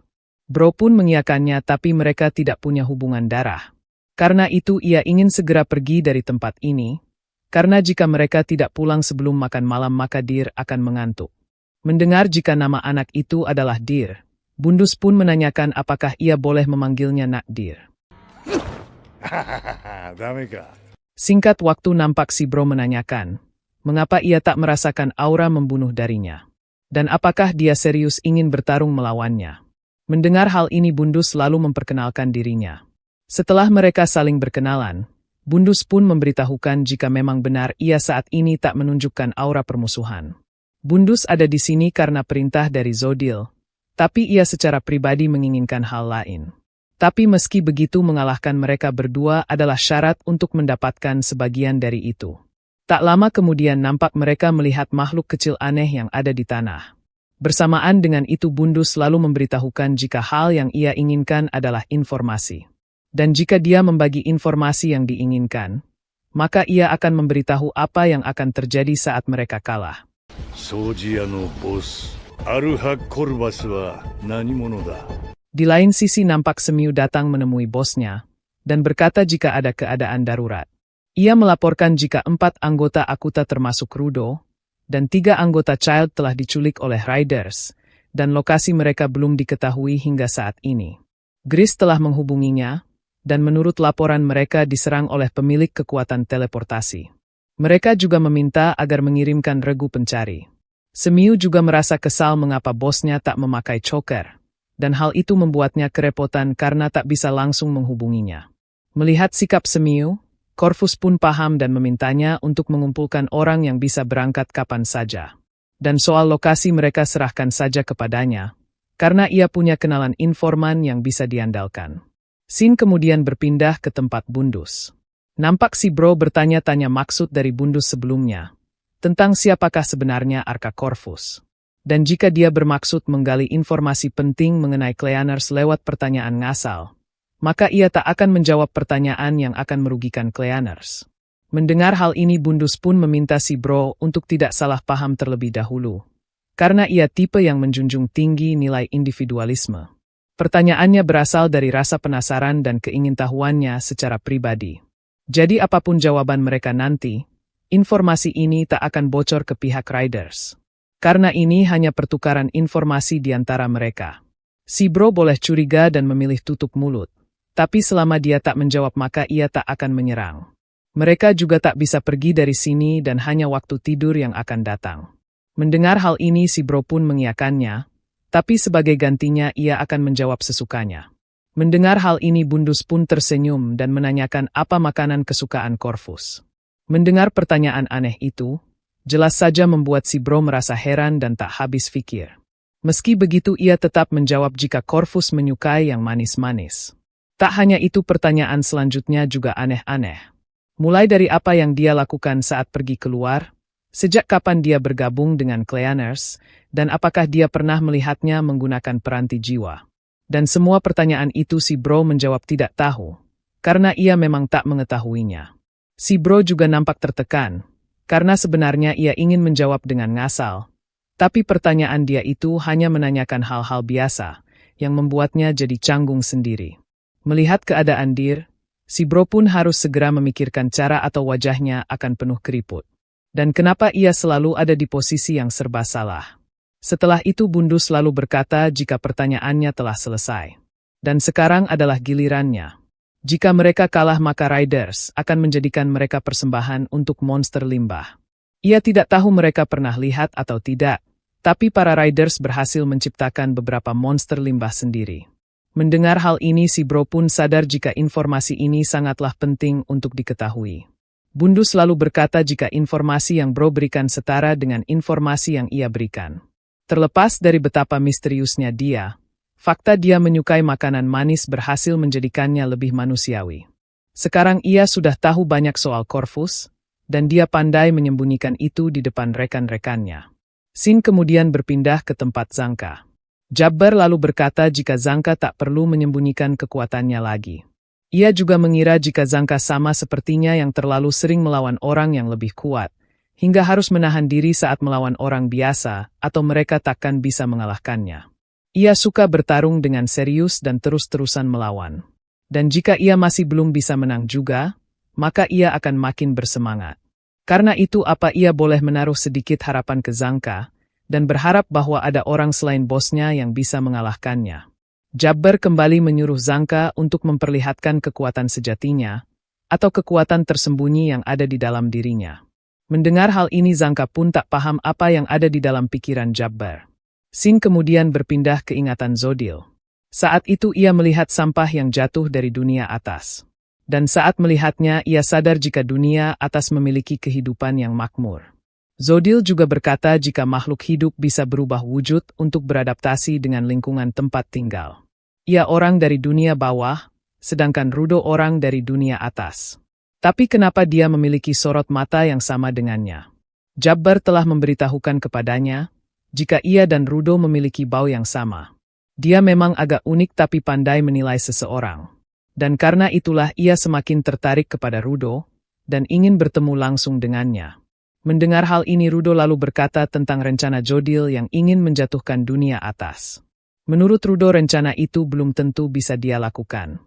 Bro pun mengiyakannya, tapi mereka tidak punya hubungan darah. Karena itu ia ingin segera pergi dari tempat ini, karena jika mereka tidak pulang sebelum makan malam maka Deer akan mengantuk. Mendengar jika nama anak itu adalah Deer, Bundus pun menanyakan apakah ia boleh memanggilnya Nak Deer. Singkat waktu nampak si Bro menanyakan, mengapa ia tak merasakan aura membunuh darinya. Dan apakah dia serius ingin bertarung melawannya. Mendengar hal ini Bundus lalu memperkenalkan dirinya. Setelah mereka saling berkenalan, Bundus pun memberitahukan jika memang benar ia saat ini tak menunjukkan aura permusuhan. Bundus ada di sini karena perintah dari Zodil, tapi ia secara pribadi menginginkan hal lain. Tapi meski begitu mengalahkan mereka berdua adalah syarat untuk mendapatkan sebagian dari itu. Tak lama kemudian nampak mereka melihat makhluk kecil aneh yang ada di tanah. Bersamaan dengan itu Bundus lalu memberitahukan jika hal yang ia inginkan adalah informasi. Dan jika dia membagi informasi yang diinginkan, maka ia akan memberitahu apa yang akan terjadi saat mereka kalah. Di lain sisi nampak Semiu datang menemui bosnya, dan berkata jika ada keadaan darurat. Ia melaporkan jika 4 anggota Akuta termasuk Rudo, dan 3 anggota Child telah diculik oleh Riders, dan lokasi mereka belum diketahui hingga saat ini. Gris telah menghubunginya, dan menurut laporan mereka diserang oleh pemilik kekuatan teleportasi. Mereka juga meminta agar mengirimkan regu pencari. Semiu juga merasa kesal mengapa bosnya tak memakai choker, dan hal itu membuatnya kerepotan karena tak bisa langsung menghubunginya. Melihat sikap Semiu, Corvus pun paham dan memintanya untuk mengumpulkan orang yang bisa berangkat kapan saja. Dan soal lokasi mereka serahkan saja kepadanya, karena ia punya kenalan informan yang bisa diandalkan. Scene kemudian berpindah ke tempat Bundus. Nampak si Bro bertanya-tanya maksud dari Bundus sebelumnya, tentang siapakah sebenarnya Arka Corvus. Dan jika dia bermaksud menggali informasi penting mengenai Cleaners lewat pertanyaan ngasal, maka ia tak akan menjawab pertanyaan yang akan merugikan Cleaners. Mendengar hal ini Bundus pun meminta si Bro untuk tidak salah paham terlebih dahulu. Karena ia tipe yang menjunjung tinggi nilai individualisme. Pertanyaannya berasal dari rasa penasaran dan keingintahuannya secara pribadi. Jadi apapun jawaban mereka nanti, informasi ini tak akan bocor ke pihak Riders. Karena ini hanya pertukaran informasi di antara mereka. Si Bro boleh curiga dan memilih tutup mulut. Tapi selama dia tak menjawab maka ia tak akan menyerang. Mereka juga tak bisa pergi dari sini dan hanya waktu tidur yang akan datang. Mendengar hal ini si Bro pun mengiyakannya, tapi sebagai gantinya ia akan menjawab sesukanya. Mendengar hal ini Bundus pun tersenyum dan menanyakan apa makanan kesukaan Corvus. Mendengar pertanyaan aneh itu, jelas saja membuat si Bro merasa heran dan tak habis pikir. Meski begitu ia tetap menjawab jika Corvus menyukai yang manis-manis. Tak hanya itu pertanyaan selanjutnya juga aneh-aneh. Mulai dari apa yang dia lakukan saat pergi keluar, sejak kapan dia bergabung dengan Cleaners, dan apakah dia pernah melihatnya menggunakan peranti jiwa. Dan semua pertanyaan itu si Bro menjawab tidak tahu, karena ia memang tak mengetahuinya. Si Bro juga nampak tertekan, karena sebenarnya ia ingin menjawab dengan ngasal. Tapi pertanyaan dia itu hanya menanyakan hal-hal biasa, yang membuatnya jadi canggung sendiri. Melihat keadaan Deer, si Bro pun harus segera memikirkan cara atau wajahnya akan penuh keriput. Dan kenapa ia selalu ada di posisi yang serba salah. Setelah itu Bundus lalu berkata jika pertanyaannya telah selesai. Dan sekarang adalah gilirannya. Jika mereka kalah maka Riders akan menjadikan mereka persembahan untuk monster limbah. Ia tidak tahu mereka pernah lihat atau tidak, tapi para Riders berhasil menciptakan beberapa monster limbah sendiri. Mendengar hal ini si Bro pun sadar jika informasi ini sangatlah penting untuk diketahui. Bundus lalu berkata jika informasi yang Bro berikan setara dengan informasi yang ia berikan. Terlepas dari betapa misteriusnya dia, fakta dia menyukai makanan manis berhasil menjadikannya lebih manusiawi. Sekarang ia sudah tahu banyak soal Corvus, dan dia pandai menyembunyikan itu di depan rekan-rekannya. Sin kemudian berpindah ke tempat Zanka. Jabbar lalu berkata jika Zanka tak perlu menyembunyikan kekuatannya lagi. Ia juga mengira jika Zanka sama sepertinya yang terlalu sering melawan orang yang lebih kuat, hingga harus menahan diri saat melawan orang biasa, atau mereka takkan bisa mengalahkannya. Ia suka bertarung dengan serius dan terus-terusan melawan. Dan jika ia masih belum bisa menang juga, maka ia akan makin bersemangat. Karena itu ia boleh menaruh sedikit harapan ke Zanka, dan berharap bahwa ada orang selain bosnya yang bisa mengalahkannya. Jabbar kembali menyuruh Zanka untuk memperlihatkan kekuatan sejatinya, atau kekuatan tersembunyi yang ada di dalam dirinya. Mendengar hal ini Zanka pun tak paham apa yang ada di dalam pikiran Jabbar. Sin kemudian berpindah ke ingatan Zodil. Saat itu ia melihat sampah yang jatuh dari dunia atas. Dan saat melihatnya ia sadar jika dunia atas memiliki kehidupan yang makmur. Zodil juga berkata jika makhluk hidup bisa berubah wujud untuk beradaptasi dengan lingkungan tempat tinggal. Ia orang dari dunia bawah, sedangkan Rudo orang dari dunia atas. Tapi kenapa dia memiliki sorot mata yang sama dengannya? Jabbar telah memberitahukan kepadanya, jika ia dan Rudo memiliki bau yang sama. Dia memang agak unik tapi pandai menilai seseorang. Dan karena itulah ia semakin tertarik kepada Rudo, dan ingin bertemu langsung dengannya. Mendengar hal ini Rudo lalu berkata tentang rencana Zodil yang ingin menjatuhkan dunia atas. Menurut Rudo rencana itu belum tentu bisa dia lakukan.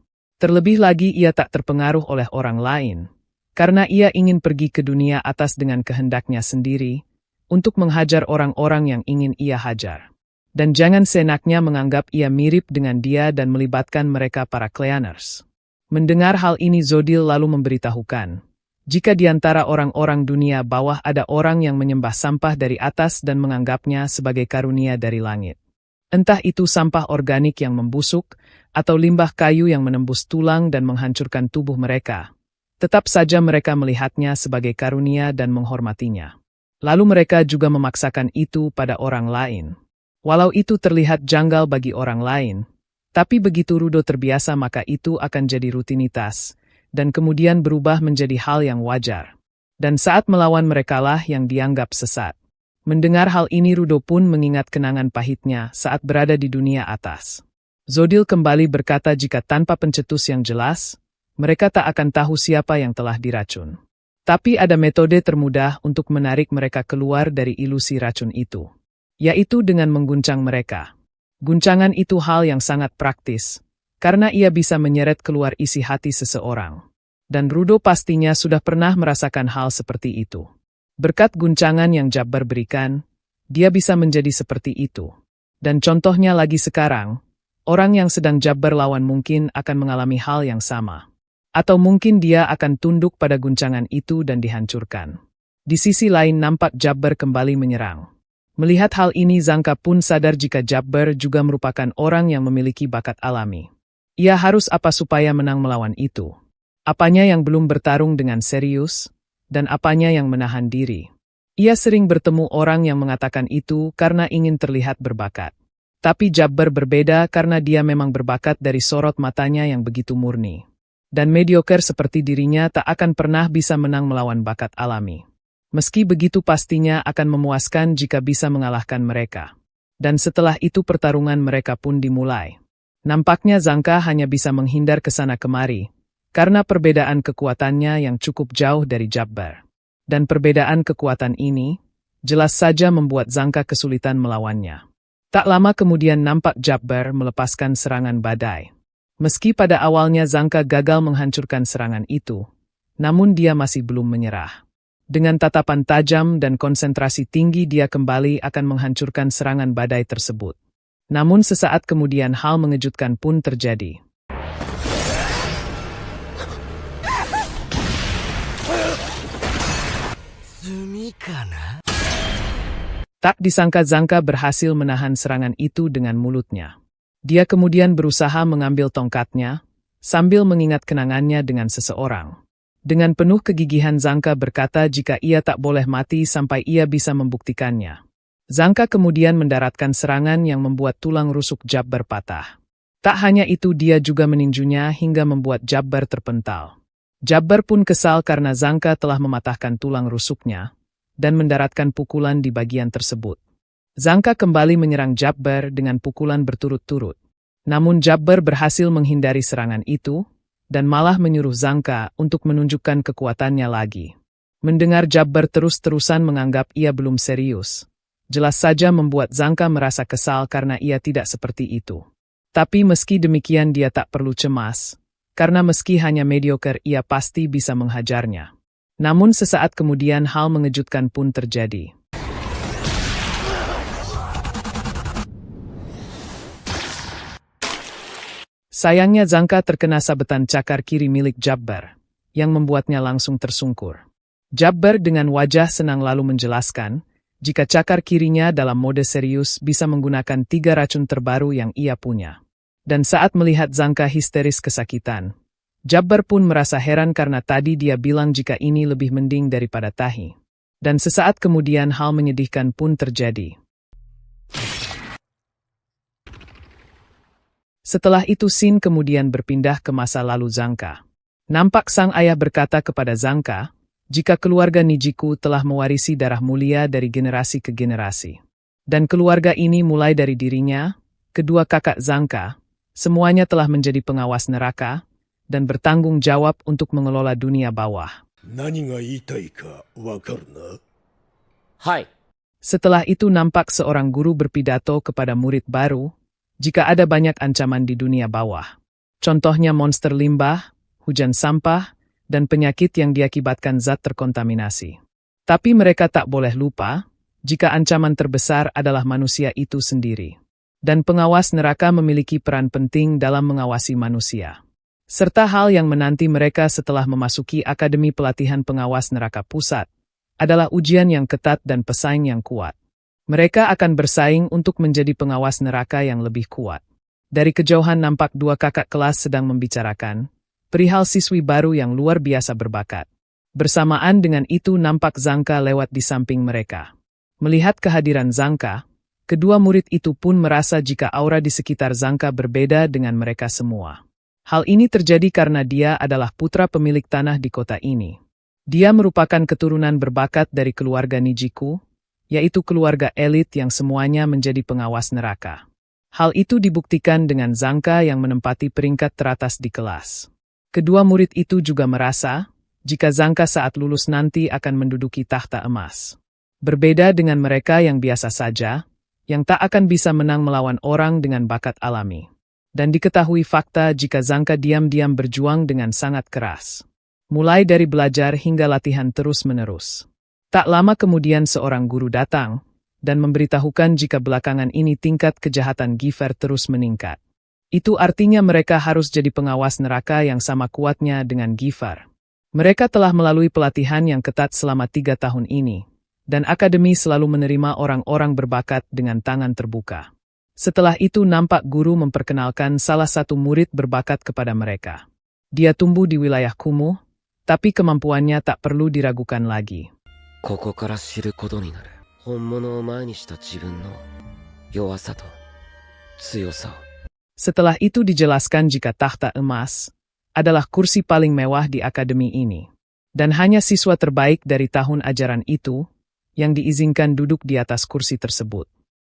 Terlebih lagi ia tak terpengaruh oleh orang lain, karena ia ingin pergi ke dunia atas dengan kehendaknya sendiri, untuk menghajar orang-orang yang ingin ia hajar. Dan jangan seenaknya menganggap ia mirip dengan dia dan melibatkan mereka para Cleaners. Mendengar hal ini Zodil lalu memberitahukan, jika di antara orang-orang dunia bawah ada orang yang menyembah sampah dari atas dan menganggapnya sebagai karunia dari langit. Entah itu sampah organik yang membusuk, atau limbah kayu yang menembus tulang dan menghancurkan tubuh mereka. Tetap saja mereka melihatnya sebagai karunia dan menghormatinya. Lalu mereka juga memaksakan itu pada orang lain. Walau itu terlihat janggal bagi orang lain, tapi begitu Rudo terbiasa maka itu akan jadi rutinitas, dan kemudian berubah menjadi hal yang wajar. Dan saat melawan merekalah yang dianggap sesat. Mendengar hal ini Rudo pun mengingat kenangan pahitnya saat berada di dunia atas. Zodil kembali berkata jika tanpa pencetus yang jelas, mereka tak akan tahu siapa yang telah diracun. Tapi ada metode termudah untuk menarik mereka keluar dari ilusi racun itu, yaitu dengan mengguncang mereka. Guncangan itu hal yang sangat praktis, karena ia bisa menyeret keluar isi hati seseorang. Dan Rudo pastinya sudah pernah merasakan hal seperti itu. Berkat guncangan yang Jabbar berikan, dia bisa menjadi seperti itu. Dan contohnya lagi sekarang, orang yang sedang Jabbar lawan mungkin akan mengalami hal yang sama. Atau mungkin dia akan tunduk pada guncangan itu dan dihancurkan. Di sisi lain nampak Jabbar kembali menyerang. Melihat hal ini Zanka pun sadar jika Jabbar juga merupakan orang yang memiliki bakat alami. Ia harus apa supaya menang melawan itu? Apanya yang belum bertarung dengan serius, dan apanya yang menahan diri? Ia sering bertemu orang yang mengatakan itu karena ingin terlihat berbakat. Tapi Jabbar berbeda karena dia memang berbakat dari sorot matanya yang begitu murni. Dan mediocre seperti dirinya tak akan pernah bisa menang melawan bakat alami. Meski begitu pastinya akan memuaskan jika bisa mengalahkan mereka. Dan setelah itu pertarungan mereka pun dimulai. Nampaknya Zanka hanya bisa menghindar ke sana kemari, karena perbedaan kekuatannya yang cukup jauh dari Jabbar. Dan perbedaan kekuatan ini, jelas saja membuat Zanka kesulitan melawannya. Tak lama kemudian nampak Jabbar melepaskan serangan badai. Meski pada awalnya Zanka gagal menghancurkan serangan itu, namun dia masih belum menyerah. Dengan tatapan tajam dan konsentrasi tinggi dia kembali akan menghancurkan serangan badai tersebut. Namun sesaat kemudian hal mengejutkan pun terjadi. Tak disangka Zanka berhasil menahan serangan itu dengan mulutnya. Dia kemudian berusaha mengambil tongkatnya, sambil mengingat kenangannya dengan seseorang. Dengan penuh kegigihan Zanka berkata jika ia tak boleh mati sampai ia bisa membuktikannya. Zangka kemudian mendaratkan serangan yang membuat tulang rusuk Jabbar patah. Tak hanya itu, dia juga meninjunya hingga membuat Jabbar terpental. Jabbar pun kesal karena Zangka telah mematahkan tulang rusuknya dan mendaratkan pukulan di bagian tersebut. Zangka kembali menyerang Jabbar dengan pukulan berturut-turut. Namun Jabbar berhasil menghindari serangan itu dan malah menyuruh Zangka untuk menunjukkan kekuatannya lagi. Mendengar Jabbar terus-terusan menganggap ia belum serius, jelas saja membuat Zangka merasa kesal karena ia tidak seperti itu. Tapi meski demikian dia tak perlu cemas, karena meski hanya mediocre ia pasti bisa menghajarnya. Namun sesaat kemudian hal mengejutkan pun terjadi. Sayangnya Zangka terkena sabetan cakar kiri milik Jabbar, yang membuatnya langsung tersungkur. Jabbar dengan wajah senang lalu menjelaskan, jika cakar kirinya dalam mode serius bisa menggunakan 3 racun terbaru yang ia punya. Dan saat melihat Zangka histeris kesakitan, Jabbar pun merasa heran karena tadi dia bilang jika ini lebih mending daripada tahi. Dan sesaat kemudian hal menyedihkan pun terjadi. Setelah itu scene kemudian berpindah ke masa lalu Zangka. Nampak sang ayah berkata kepada Zangka, jika keluarga Nijiku telah mewarisi darah mulia dari generasi ke generasi. Dan keluarga ini mulai dari dirinya, kedua kakak Zangka, semuanya telah menjadi pengawas neraka, dan bertanggung jawab untuk mengelola dunia bawah. Hai. Setelah itu nampak seorang guru berpidato kepada murid baru, jika ada banyak ancaman di dunia bawah. Contohnya monster limbah, hujan sampah, dan penyakit yang diakibatkan zat terkontaminasi. Tapi mereka tak boleh lupa, jika ancaman terbesar adalah manusia itu sendiri. Dan pengawas neraka memiliki peran penting dalam mengawasi manusia. Serta hal yang menanti mereka setelah memasuki Akademi Pelatihan Pengawas Neraka Pusat, adalah ujian yang ketat dan pesaing yang kuat. Mereka akan bersaing untuk menjadi pengawas neraka yang lebih kuat. Dari kejauhan nampak 2 kakak kelas sedang membicarakan perihal siswi baru yang luar biasa berbakat. Bersamaan dengan itu nampak Zangka lewat di samping mereka. Melihat kehadiran Zangka, kedua murid itu pun merasa jika aura di sekitar Zangka berbeda dengan mereka semua. Hal ini terjadi karena dia adalah putra pemilik tanah di kota ini. Dia merupakan keturunan berbakat dari keluarga Nijiku, yaitu keluarga elit yang semuanya menjadi pengawas neraka. Hal itu dibuktikan dengan Zangka yang menempati peringkat teratas di kelas. Kedua murid itu juga merasa, jika Zangka saat lulus nanti akan menduduki tahta emas. Berbeda dengan mereka yang biasa saja, yang tak akan bisa menang melawan orang dengan bakat alami. Dan diketahui fakta jika Zangka diam-diam berjuang dengan sangat keras. Mulai dari belajar hingga latihan terus-menerus. Tak lama kemudian seorang guru datang, dan memberitahukan jika belakangan ini tingkat kejahatan Giver terus meningkat. Itu artinya mereka harus jadi pengawas neraka yang sama kuatnya dengan Giver. Mereka telah melalui pelatihan yang ketat selama 3 tahun ini. Dan akademi selalu menerima orang-orang berbakat dengan tangan terbuka. Setelah itu nampak guru memperkenalkan salah satu murid berbakat kepada mereka. Dia tumbuh di wilayah kumuh, tapi kemampuannya tak perlu diragukan lagi. Setelah itu dijelaskan jika tahta emas adalah kursi paling mewah di akademi ini. Dan hanya siswa terbaik dari tahun ajaran itu yang diizinkan duduk di atas kursi tersebut.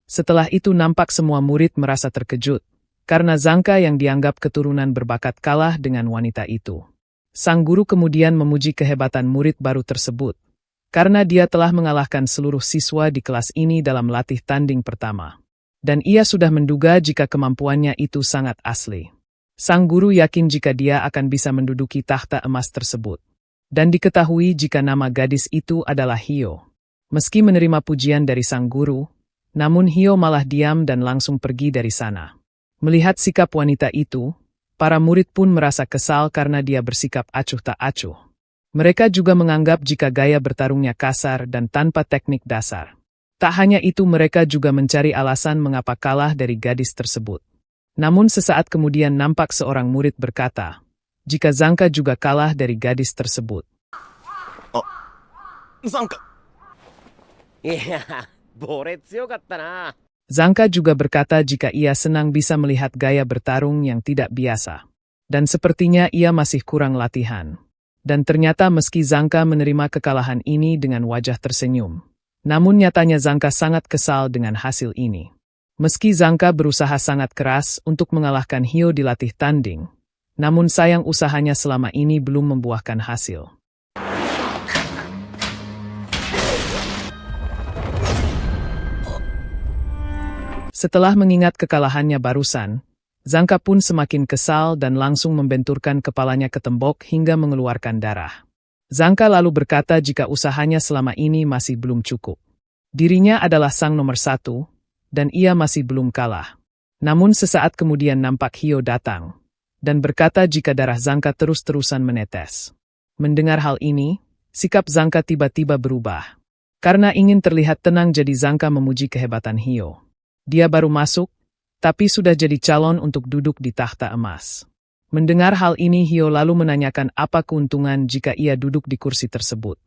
Setelah itu nampak semua murid merasa terkejut, karena Zangka yang dianggap keturunan berbakat kalah dengan wanita itu. Sang guru kemudian memuji kehebatan murid baru tersebut, karena dia telah mengalahkan seluruh siswa di kelas ini dalam latih tanding pertama. Dan ia sudah menduga jika kemampuannya itu sangat asli. Sang guru yakin jika dia akan bisa menduduki tahta emas tersebut. Dan diketahui jika nama gadis itu adalah Hio. Meski menerima pujian dari sang guru, namun Hio malah diam dan langsung pergi dari sana. Melihat sikap wanita itu, para murid pun merasa kesal karena dia bersikap acuh tak acuh. Mereka juga menganggap jika gaya bertarungnya kasar dan tanpa teknik dasar. Tak hanya itu, mereka juga mencari alasan mengapa kalah dari gadis tersebut. Namun sesaat kemudian nampak seorang murid berkata, jika Zangka juga kalah dari gadis tersebut. Zangka. Iya, Bore強かったな。 Zangka juga berkata jika ia senang bisa melihat gaya bertarung yang tidak biasa. Dan sepertinya ia masih kurang latihan. Dan ternyata meski Zangka menerima kekalahan ini dengan wajah tersenyum. Namun nyatanya Zangka sangat kesal dengan hasil ini. Meski Zangka berusaha sangat keras untuk mengalahkan Hyo di latih tanding, namun sayang usahanya selama ini belum membuahkan hasil. Setelah mengingat kekalahannya barusan, Zangka pun semakin kesal dan langsung membenturkan kepalanya ke tembok hingga mengeluarkan darah. Zangka lalu berkata jika usahanya selama ini masih belum cukup. Dirinya adalah sang nomor 1, dan ia masih belum kalah. Namun sesaat kemudian nampak Hyo datang, dan berkata jika darah Zangka terus-terusan menetes. Mendengar hal ini, sikap Zangka tiba-tiba berubah. Karena ingin terlihat tenang jadi Zangka memuji kehebatan Hyo. Dia baru masuk, tapi sudah jadi calon untuk duduk di takhta emas. Mendengar hal ini Hyo lalu menanyakan apa keuntungan jika ia duduk di kursi tersebut.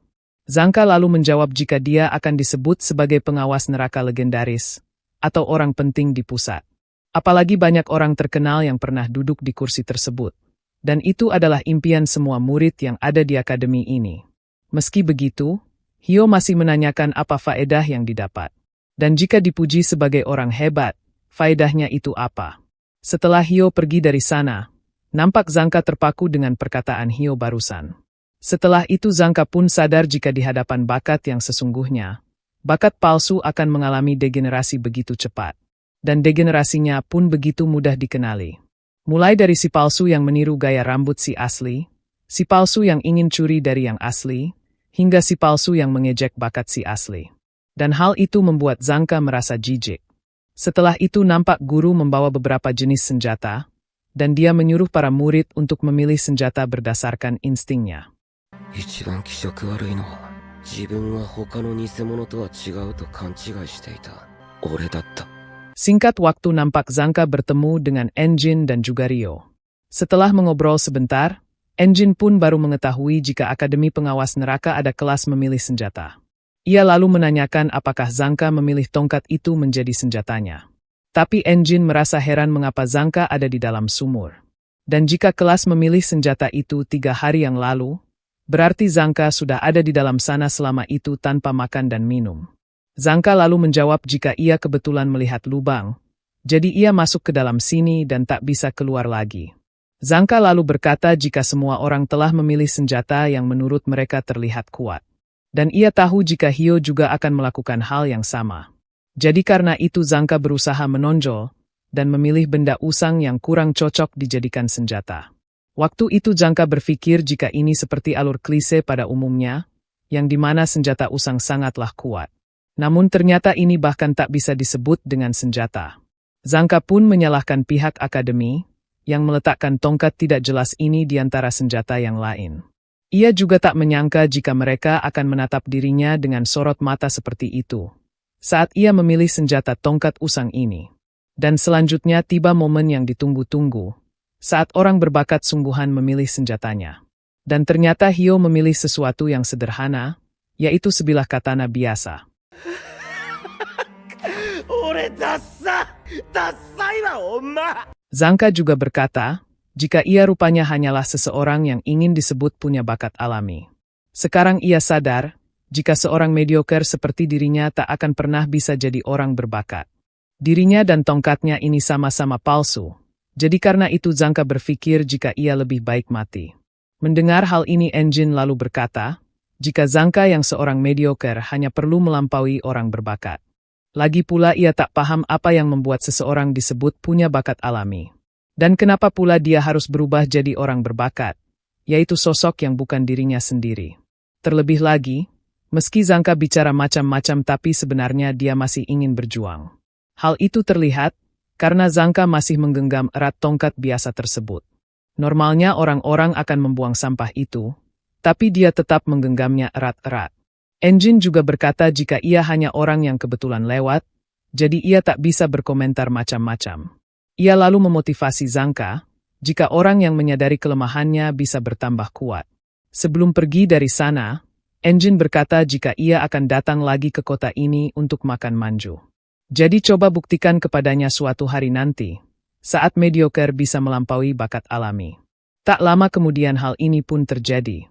Zangka lalu menjawab jika dia akan disebut sebagai pengawas neraka legendaris, atau orang penting di pusat. Apalagi banyak orang terkenal yang pernah duduk di kursi tersebut. Dan itu adalah impian semua murid yang ada di akademi ini. Meski begitu, Hyo masih menanyakan apa faedah yang didapat. Dan jika dipuji sebagai orang hebat, faedahnya itu apa? Setelah Hyo pergi dari sana, nampak Zangka terpaku dengan perkataan Hyo barusan. Setelah itu Zangka pun sadar jika di hadapan bakat yang sesungguhnya, bakat palsu akan mengalami degenerasi begitu cepat. Dan degenerasinya pun begitu mudah dikenali. Mulai dari si palsu yang meniru gaya rambut si asli, si palsu yang ingin curi dari yang asli, hingga si palsu yang mengejek bakat si asli. Dan hal itu membuat Zangka merasa jijik. Setelah itu nampak guru membawa beberapa jenis senjata, dan dia menyuruh para murid untuk memilih senjata berdasarkan instingnya. Singkat waktu nampak Zangka bertemu dengan Enjin dan juga Ryo. Setelah mengobrol sebentar, Enjin pun baru mengetahui jika Akademi Pengawas Neraka ada kelas memilih senjata. Ia lalu menanyakan apakah Zangka memilih tongkat itu menjadi senjatanya. Tapi Enjin merasa heran mengapa Zangka ada di dalam sumur. Dan jika kelas memilih senjata itu 3 hari yang lalu, berarti Zangka sudah ada di dalam sana selama itu tanpa makan dan minum. Zangka lalu menjawab jika ia kebetulan melihat lubang, jadi ia masuk ke dalam sini dan tak bisa keluar lagi. Zangka lalu berkata jika semua orang telah memilih senjata yang menurut mereka terlihat kuat. Dan ia tahu jika Hyo juga akan melakukan hal yang sama. Jadi karena itu Zangka berusaha menonjol, dan memilih benda usang yang kurang cocok dijadikan senjata. Waktu itu Zangka berpikir jika ini seperti alur klise pada umumnya, yang dimana senjata usang sangatlah kuat. Namun ternyata ini bahkan tak bisa disebut dengan senjata. Zangka pun menyalahkan pihak akademi, yang meletakkan tongkat tidak jelas ini di antara senjata yang lain. Ia juga tak menyangka jika mereka akan menatap dirinya dengan sorot mata seperti itu, saat ia memilih senjata tongkat usang ini. Dan selanjutnya tiba momen yang ditunggu-tunggu, saat orang berbakat sungguhan memilih senjatanya. Dan ternyata Hyo memilih sesuatu yang sederhana, yaitu sebilah katana biasa. Zangka juga berkata, jika ia rupanya hanyalah seseorang yang ingin disebut punya bakat alami. Sekarang ia sadar, jika seorang mediocre seperti dirinya tak akan pernah bisa jadi orang berbakat. Dirinya dan tongkatnya ini sama-sama palsu. Jadi karena itu Zangka berpikir jika ia lebih baik mati. Mendengar hal ini Enjin lalu berkata, jika Zangka yang seorang mediocre hanya perlu melampaui orang berbakat. Lagi pula ia tak paham apa yang membuat seseorang disebut punya bakat alami. Dan kenapa pula dia harus berubah jadi orang berbakat, yaitu sosok yang bukan dirinya sendiri. Terlebih lagi, meski Zangka bicara macam-macam tapi sebenarnya dia masih ingin berjuang. Hal itu terlihat, karena Zangka masih menggenggam erat tongkat biasa tersebut. Normalnya orang-orang akan membuang sampah itu, tapi dia tetap menggenggamnya erat-erat. Enjin juga berkata jika ia hanya orang yang kebetulan lewat, jadi ia tak bisa berkomentar macam-macam. Ia lalu memotivasi Zangka, jika orang yang menyadari kelemahannya bisa bertambah kuat. Sebelum pergi dari sana, Engine berkata jika ia akan datang lagi ke kota ini untuk makan manju. Jadi coba buktikan kepadanya suatu hari nanti, saat mediocre bisa melampaui bakat alami. Tak lama kemudian hal ini pun terjadi.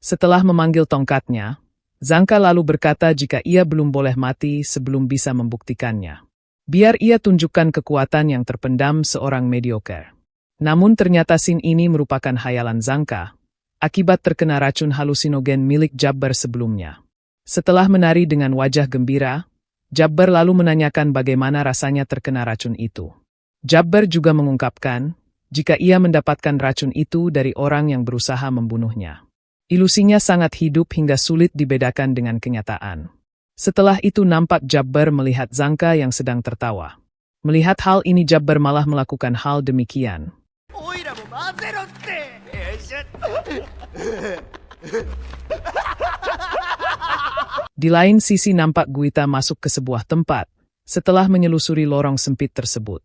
Setelah memanggil tongkatnya, Zanka lalu berkata jika ia belum boleh mati sebelum bisa membuktikannya. Biar ia tunjukkan kekuatan yang terpendam seorang mediocre. Namun ternyata scene ini merupakan hayalan Zanka, akibat terkena racun halusinogen milik Jabbar sebelumnya. Setelah menari dengan wajah gembira, Jabbar lalu menanyakan bagaimana rasanya terkena racun itu. Jabbar juga mengungkapkan, jika ia mendapatkan racun itu dari orang yang berusaha membunuhnya. Ilusinya sangat hidup hingga sulit dibedakan dengan kenyataan. Setelah itu nampak Jabbar melihat Zanka yang sedang tertawa. Melihat hal ini Jabbar malah melakukan hal demikian. Di lain sisi nampak Guita masuk ke sebuah tempat, setelah menyelusuri lorong sempit tersebut.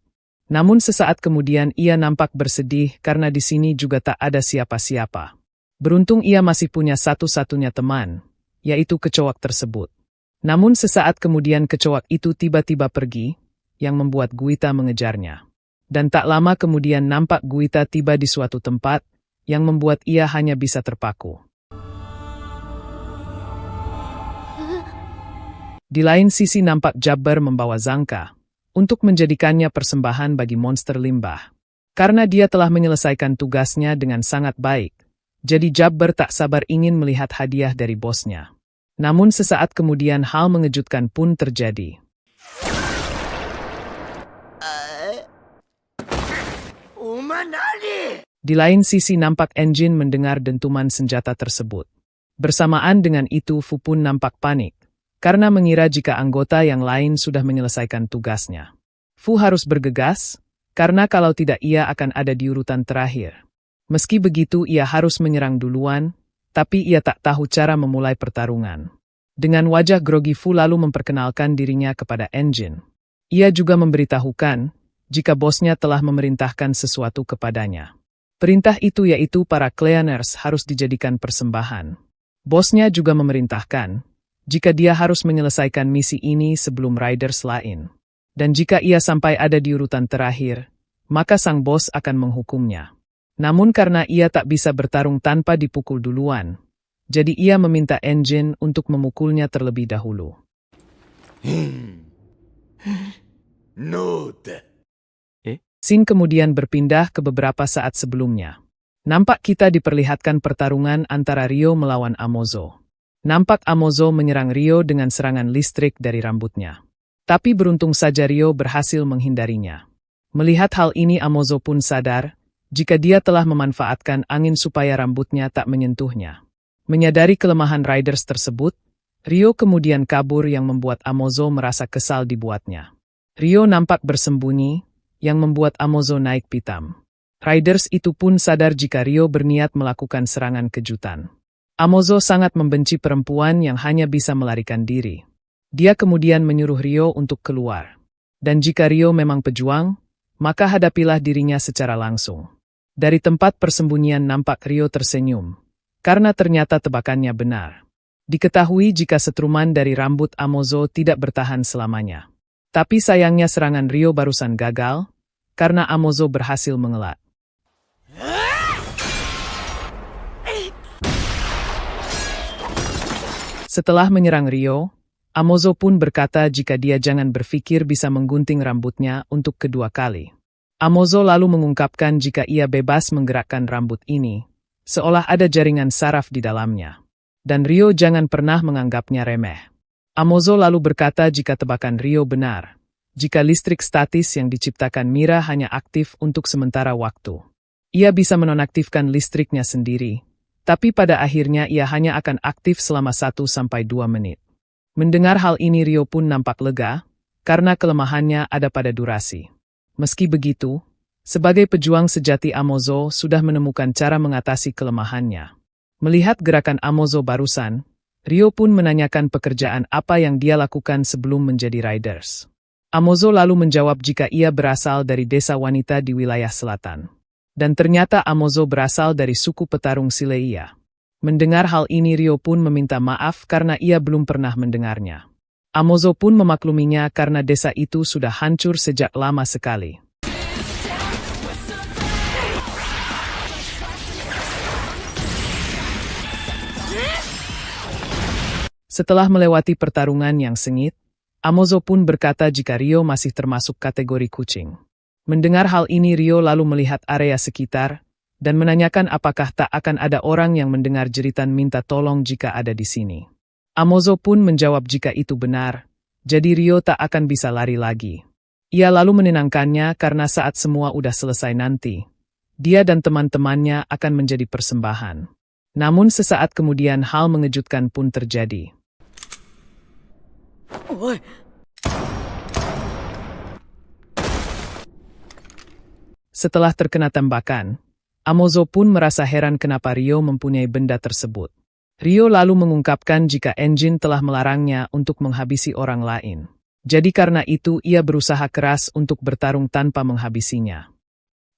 Namun sesaat kemudian ia nampak bersedih karena di sini juga tak ada siapa-siapa. Beruntung ia masih punya satu-satunya teman, yaitu kecoak tersebut. Namun sesaat kemudian kecoak itu tiba-tiba pergi, yang membuat Guita mengejarnya. Dan tak lama kemudian nampak Guita tiba di suatu tempat, yang membuat ia hanya bisa terpaku. Di lain sisi nampak Jabbar membawa Zanka, untuk menjadikannya persembahan bagi monster limbah. Karena dia telah menyelesaikan tugasnya dengan sangat baik, jadi Jabbar tak sabar ingin melihat hadiah dari bosnya. Namun sesaat kemudian hal mengejutkan pun terjadi. Di lain sisi nampak Engine mendengar dentuman senjata tersebut. Bersamaan dengan itu Fu pun nampak panik, karena mengira jika anggota yang lain sudah menyelesaikan tugasnya. Fu harus bergegas, karena kalau tidak ia akan ada di urutan terakhir. Meski begitu ia harus menyerang duluan, tapi ia tak tahu cara memulai pertarungan. Dengan wajah grogi Fu lalu memperkenalkan dirinya kepada Engine. Ia juga memberitahukan, jika bosnya telah memerintahkan sesuatu kepadanya. Perintah itu yaitu para Cleaners harus dijadikan persembahan. Bosnya juga memerintahkan, jika dia harus menyelesaikan misi ini sebelum Riders lain. Dan jika ia sampai ada di urutan terakhir, maka sang bos akan menghukumnya. Namun karena ia tak bisa bertarung tanpa dipukul duluan, jadi ia meminta Engine untuk memukulnya terlebih dahulu. Scene kemudian berpindah ke beberapa saat sebelumnya. Nampak kita diperlihatkan pertarungan antara Ryo melawan Amozo. Nampak Amozo menyerang Ryo dengan serangan listrik dari rambutnya. Tapi beruntung saja Ryo berhasil menghindarinya. Melihat hal ini Amozo pun sadar, jika dia telah memanfaatkan angin supaya rambutnya tak menyentuhnya. Menyadari kelemahan Riders tersebut, Ryo kemudian kabur yang membuat Amozo merasa kesal dibuatnya. Ryo nampak bersembunyi, yang membuat Amozo naik pitam. Riders itu pun sadar jika Ryo berniat melakukan serangan kejutan. Amozo sangat membenci perempuan yang hanya bisa melarikan diri. Dia kemudian menyuruh Ryo untuk keluar. Dan jika Ryo memang pejuang, maka hadapilah dirinya secara langsung. Dari tempat persembunyian nampak Ryo tersenyum, karena ternyata tebakannya benar. Diketahui jika setruman dari rambut Amozo tidak bertahan selamanya. Tapi sayangnya serangan Ryo barusan gagal, karena Amozo berhasil mengelak. Setelah menyerang Ryo, Amozo pun berkata jika dia jangan berpikir bisa menggunting rambutnya untuk kedua kali. Amozo lalu mengungkapkan jika ia bebas menggerakkan rambut ini, seolah ada jaringan saraf di dalamnya. Dan Ryo jangan pernah menganggapnya remeh. Amozo lalu berkata jika tebakan Ryo benar, jika listrik statis yang diciptakan Mira hanya aktif untuk sementara waktu. Ia bisa menonaktifkan listriknya sendiri, tapi pada akhirnya ia hanya akan aktif selama 1-2 menit. Mendengar hal ini Ryo pun nampak lega, karena kelemahannya ada pada durasi. Meski begitu, sebagai pejuang sejati Amozo sudah menemukan cara mengatasi kelemahannya. Melihat gerakan Amozo barusan, Ryo pun menanyakan pekerjaan apa yang dia lakukan sebelum menjadi Riders. Amozo lalu menjawab jika ia berasal dari desa wanita di wilayah selatan. Dan ternyata Amozo berasal dari suku petarung Sileia. Mendengar hal ini Rio pun meminta maaf karena ia belum pernah mendengarnya. Amozo pun memakluminya karena desa itu sudah hancur sejak lama sekali. Setelah melewati pertarungan yang sengit, Amozo pun berkata jika Rio masih termasuk kategori kucing. Mendengar hal ini Rio lalu melihat area sekitar, dan menanyakan apakah tak akan ada orang yang mendengar jeritan minta tolong jika ada di sini. Amozo pun menjawab jika itu benar, jadi Rio tak akan bisa lari lagi. Ia lalu menenangkannya karena saat semua udah selesai nanti, dia dan teman-temannya akan menjadi persembahan. Namun sesaat kemudian hal mengejutkan pun terjadi. Setelah terkena tembakan, Amozo pun merasa heran kenapa Rio mempunyai benda tersebut. Rio lalu mengungkapkan jika Engine telah melarangnya untuk menghabisi orang lain. Jadi karena itu ia berusaha keras untuk bertarung tanpa menghabisinya.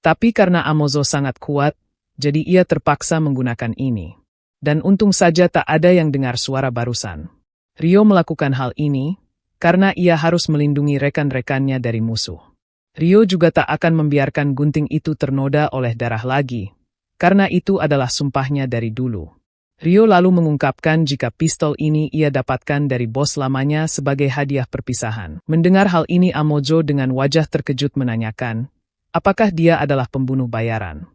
Tapi karena Amozo sangat kuat, jadi ia terpaksa menggunakan ini. Dan untung saja tak ada yang dengar suara barusan. Rio melakukan hal ini karena ia harus melindungi rekan-rekannya dari musuh. Rio juga tak akan membiarkan gunting itu ternoda oleh darah lagi, karena itu adalah sumpahnya dari dulu. Rio lalu mengungkapkan jika pistol ini ia dapatkan dari bos lamanya sebagai hadiah perpisahan. Mendengar hal ini Amozo dengan wajah terkejut menanyakan, apakah dia adalah pembunuh bayaran?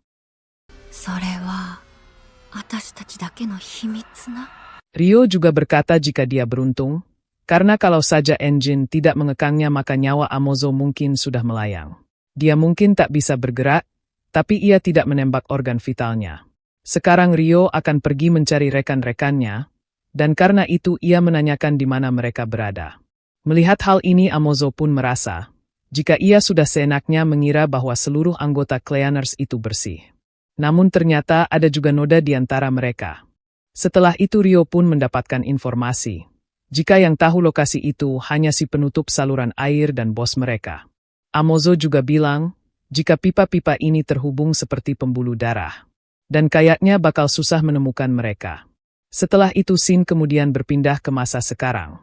Rio juga berkata jika dia beruntung, karena kalau saja Engine tidak mengekangnya maka nyawa Amozo mungkin sudah melayang. Dia mungkin tak bisa bergerak, tapi ia tidak menembak organ vitalnya. Sekarang Rio akan pergi mencari rekan-rekannya, dan karena itu ia menanyakan di mana mereka berada. Melihat hal ini Amozo pun merasa, jika ia sudah seenaknya mengira bahwa seluruh anggota Cleaners itu bersih. Namun ternyata ada juga noda di antara mereka. Setelah itu Rio pun mendapatkan informasi. Jika yang tahu lokasi itu hanya si penutup saluran air dan bos mereka. Amozo juga bilang, jika pipa-pipa ini terhubung seperti pembuluh darah. Dan kayaknya bakal susah menemukan mereka. Setelah itu Shin kemudian berpindah ke masa sekarang.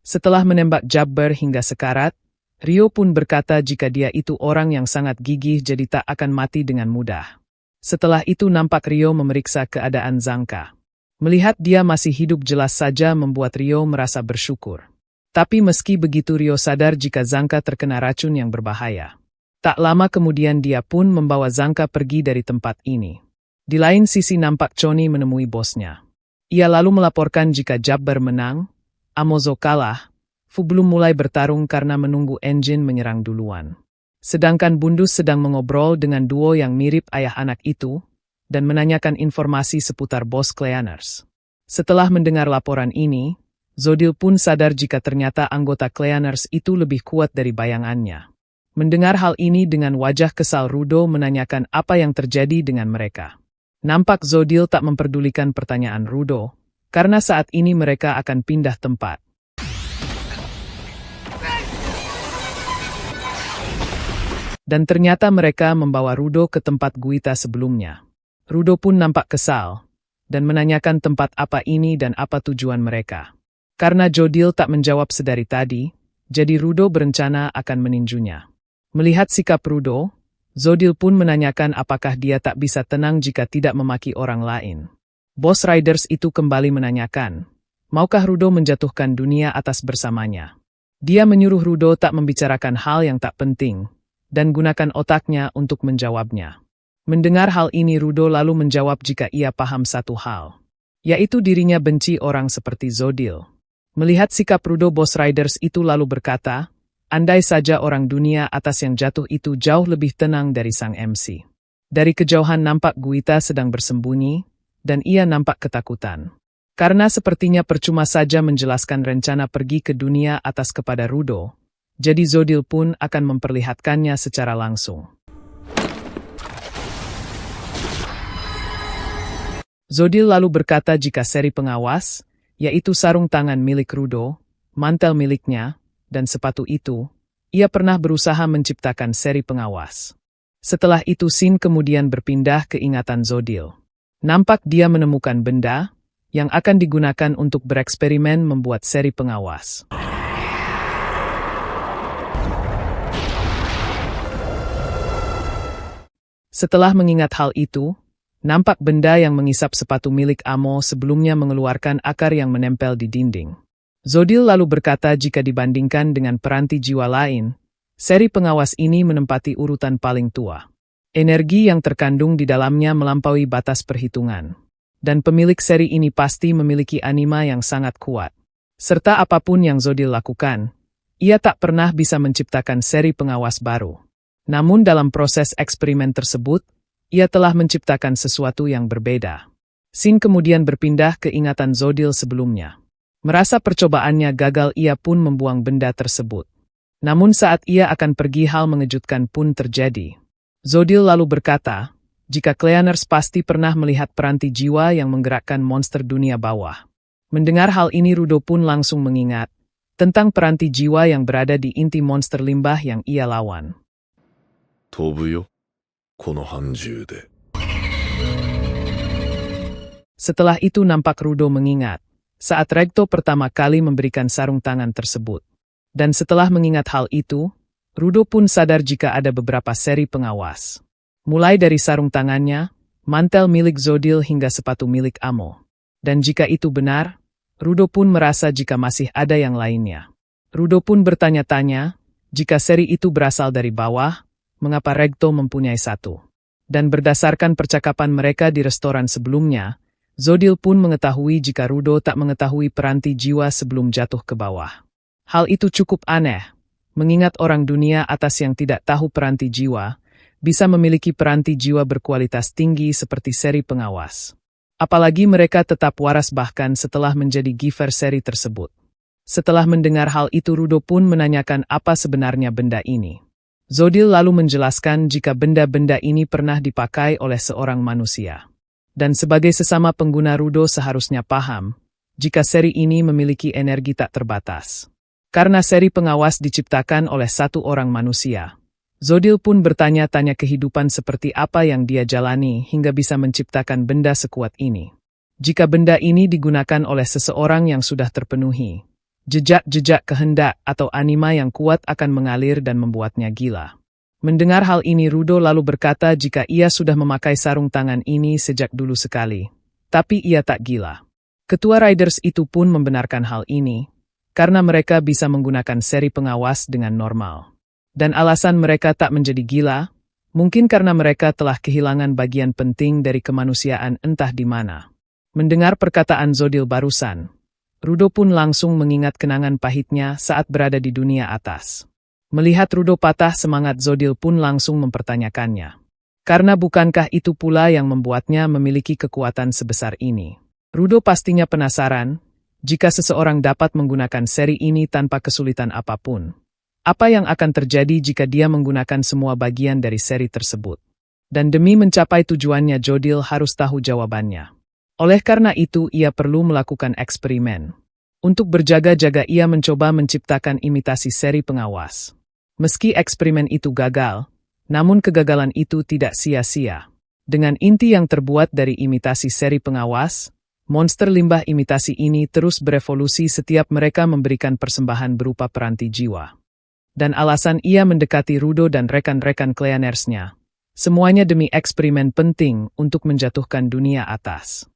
Setelah menembak Jabber hingga sekarat, Rio pun berkata jika dia itu orang yang sangat gigih jadi tak akan mati dengan mudah. Setelah itu nampak Rio memeriksa keadaan Zanka. Melihat dia masih hidup jelas saja membuat Rio merasa bersyukur. Tapi meski begitu Rio sadar jika Zanka terkena racun yang berbahaya. Tak lama kemudian dia pun membawa Zanka pergi dari tempat ini. Di lain sisi nampak Choni menemui bosnya. Ia lalu melaporkan jika Jabber menang, Amozo kalah, Fu belum mulai bertarung karena menunggu Engine menyerang duluan. Sedangkan Bundus sedang mengobrol dengan duo yang mirip ayah anak itu, dan menanyakan informasi seputar bos Cleaners. Setelah mendengar laporan ini, Zodil pun sadar jika ternyata anggota Cleaners itu lebih kuat dari bayangannya. Mendengar hal ini dengan wajah kesal Rudo menanyakan apa yang terjadi dengan mereka. Nampak Zodil tak memperdulikan pertanyaan Rudo, karena saat ini mereka akan pindah tempat. Dan ternyata mereka membawa Rudo ke tempat Guita sebelumnya. Rudo pun nampak kesal, dan menanyakan tempat apa ini dan apa tujuan mereka. Karena Jodil tak menjawab sedari tadi, jadi Rudo berencana akan meninjunya. Melihat sikap Rudo, Zodil pun menanyakan apakah dia tak bisa tenang jika tidak memaki orang lain. Bos Riders itu kembali menanyakan, maukah Rudo menjatuhkan dunia atas bersamanya? Dia menyuruh Rudo tak membicarakan hal yang tak penting, dan gunakan otaknya untuk menjawabnya. Mendengar hal ini Rudo lalu menjawab jika ia paham satu hal, yaitu dirinya benci orang seperti Zodil. Melihat sikap Rudo Bos Riders itu lalu berkata, andai saja orang dunia atas yang jatuh itu jauh lebih tenang dari sang MC. Dari kejauhan nampak Guita sedang bersembunyi, dan ia nampak ketakutan. Karena sepertinya percuma saja menjelaskan rencana pergi ke dunia atas kepada Rudo, jadi Zodil pun akan memperlihatkannya secara langsung. Zodil lalu berkata jika seri pengawas, yaitu sarung tangan milik Rudo, mantel miliknya, dan sepatu itu, ia pernah berusaha menciptakan seri pengawas. Setelah itu Shin kemudian berpindah ke ingatan Zodil. Nampak dia menemukan benda yang akan digunakan untuk bereksperimen membuat seri pengawas. Setelah mengingat hal itu, nampak benda yang mengisap sepatu milik Amo sebelumnya mengeluarkan akar yang menempel di dinding. Zodil lalu berkata jika dibandingkan dengan peranti jiwa lain, seri pengawas ini menempati urutan paling tua. Energi yang terkandung di dalamnya melampaui batas perhitungan. Dan pemilik seri ini pasti memiliki anima yang sangat kuat. Serta apapun yang Zodil lakukan, ia tak pernah bisa menciptakan seri pengawas baru. Namun dalam proses eksperimen tersebut, ia telah menciptakan sesuatu yang berbeda. Shin kemudian berpindah ke ingatan Zodil sebelumnya. Merasa percobaannya gagal, ia pun membuang benda tersebut. Namun saat ia akan pergi hal mengejutkan pun terjadi. Zodil lalu berkata, jika Cleaners pasti pernah melihat peranti jiwa yang menggerakkan monster dunia bawah. Mendengar hal ini Rudo pun langsung mengingat tentang peranti jiwa yang berada di inti monster limbah yang ia lawan. Setelah itu nampak Rudo mengingat saat Regto pertama kali memberikan sarung tangan tersebut. Dan setelah mengingat hal itu, Rudo pun sadar jika ada beberapa seri pengawas. Mulai dari sarung tangannya, mantel milik Zodil hingga sepatu milik Amo. Dan jika itu benar, Rudo pun merasa jika masih ada yang lainnya. Rudo pun bertanya-tanya, jika seri itu berasal dari bawah, mengapa Regto mempunyai satu. Dan berdasarkan percakapan mereka di restoran sebelumnya, Zodil pun mengetahui jika Rudo tak mengetahui peranti jiwa sebelum jatuh ke bawah. Hal itu cukup aneh. Mengingat orang dunia atas yang tidak tahu peranti jiwa, bisa memiliki peranti jiwa berkualitas tinggi seperti seri pengawas. Apalagi mereka tetap waras bahkan setelah menjadi giver seri tersebut. Setelah mendengar hal itu Rudo pun menanyakan apa sebenarnya benda ini. Zodil lalu menjelaskan jika benda-benda ini pernah dipakai oleh seorang manusia. Dan sebagai sesama pengguna Rudo seharusnya paham, jika seri ini memiliki energi tak terbatas. Karena seri pengawas diciptakan oleh satu orang manusia. Zodil pun bertanya-tanya kehidupan seperti apa yang dia jalani hingga bisa menciptakan benda sekuat ini. Jika benda ini digunakan oleh seseorang yang sudah terpenuhi, jejak-jejak kehendak atau anima yang kuat akan mengalir dan membuatnya gila. Mendengar hal ini Rudo lalu berkata jika ia sudah memakai sarung tangan ini sejak dulu sekali. Tapi ia tak gila. Ketua Riders itu pun membenarkan hal ini. Karena mereka bisa menggunakan seri pengawas dengan normal. Dan alasan mereka tak menjadi gila, mungkin karena mereka telah kehilangan bagian penting dari kemanusiaan entah di mana. Mendengar perkataan Zodil barusan, Rudo pun langsung mengingat kenangan pahitnya saat berada di dunia atas. Melihat Rudo patah semangat Zodil pun langsung mempertanyakannya. Karena bukankah itu pula yang membuatnya memiliki kekuatan sebesar ini? Rudo pastinya penasaran, jika seseorang dapat menggunakan seri ini tanpa kesulitan apapun, apa yang akan terjadi jika dia menggunakan semua bagian dari seri tersebut? Dan demi mencapai tujuannya Zodil harus tahu jawabannya. Oleh karena itu ia perlu melakukan eksperimen. Untuk berjaga-jaga ia mencoba menciptakan imitasi seri pengawas. Meski eksperimen itu gagal, namun kegagalan itu tidak sia-sia. Dengan inti yang terbuat dari imitasi seri pengawas, monster limbah imitasi ini terus berevolusi setiap mereka memberikan persembahan berupa peranti jiwa. Dan alasan ia mendekati Rudo dan rekan-rekan Cleaners-nya, semuanya demi eksperimen penting untuk menjatuhkan dunia atas.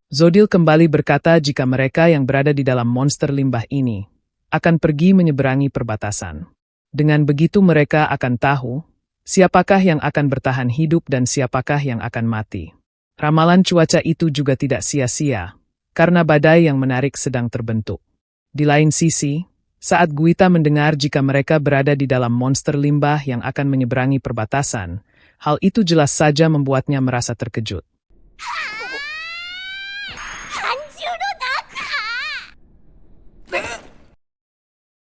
Zodil kembali berkata jika mereka yang berada di dalam monster limbah ini akan pergi menyeberangi perbatasan. Dengan begitu mereka akan tahu siapakah yang akan bertahan hidup dan siapakah yang akan mati. Ramalan cuaca itu juga tidak sia-sia, karena badai yang menarik sedang terbentuk. Di lain sisi, saat Guita mendengar jika mereka berada di dalam monster limbah yang akan menyeberangi perbatasan, hal itu jelas saja membuatnya merasa terkejut.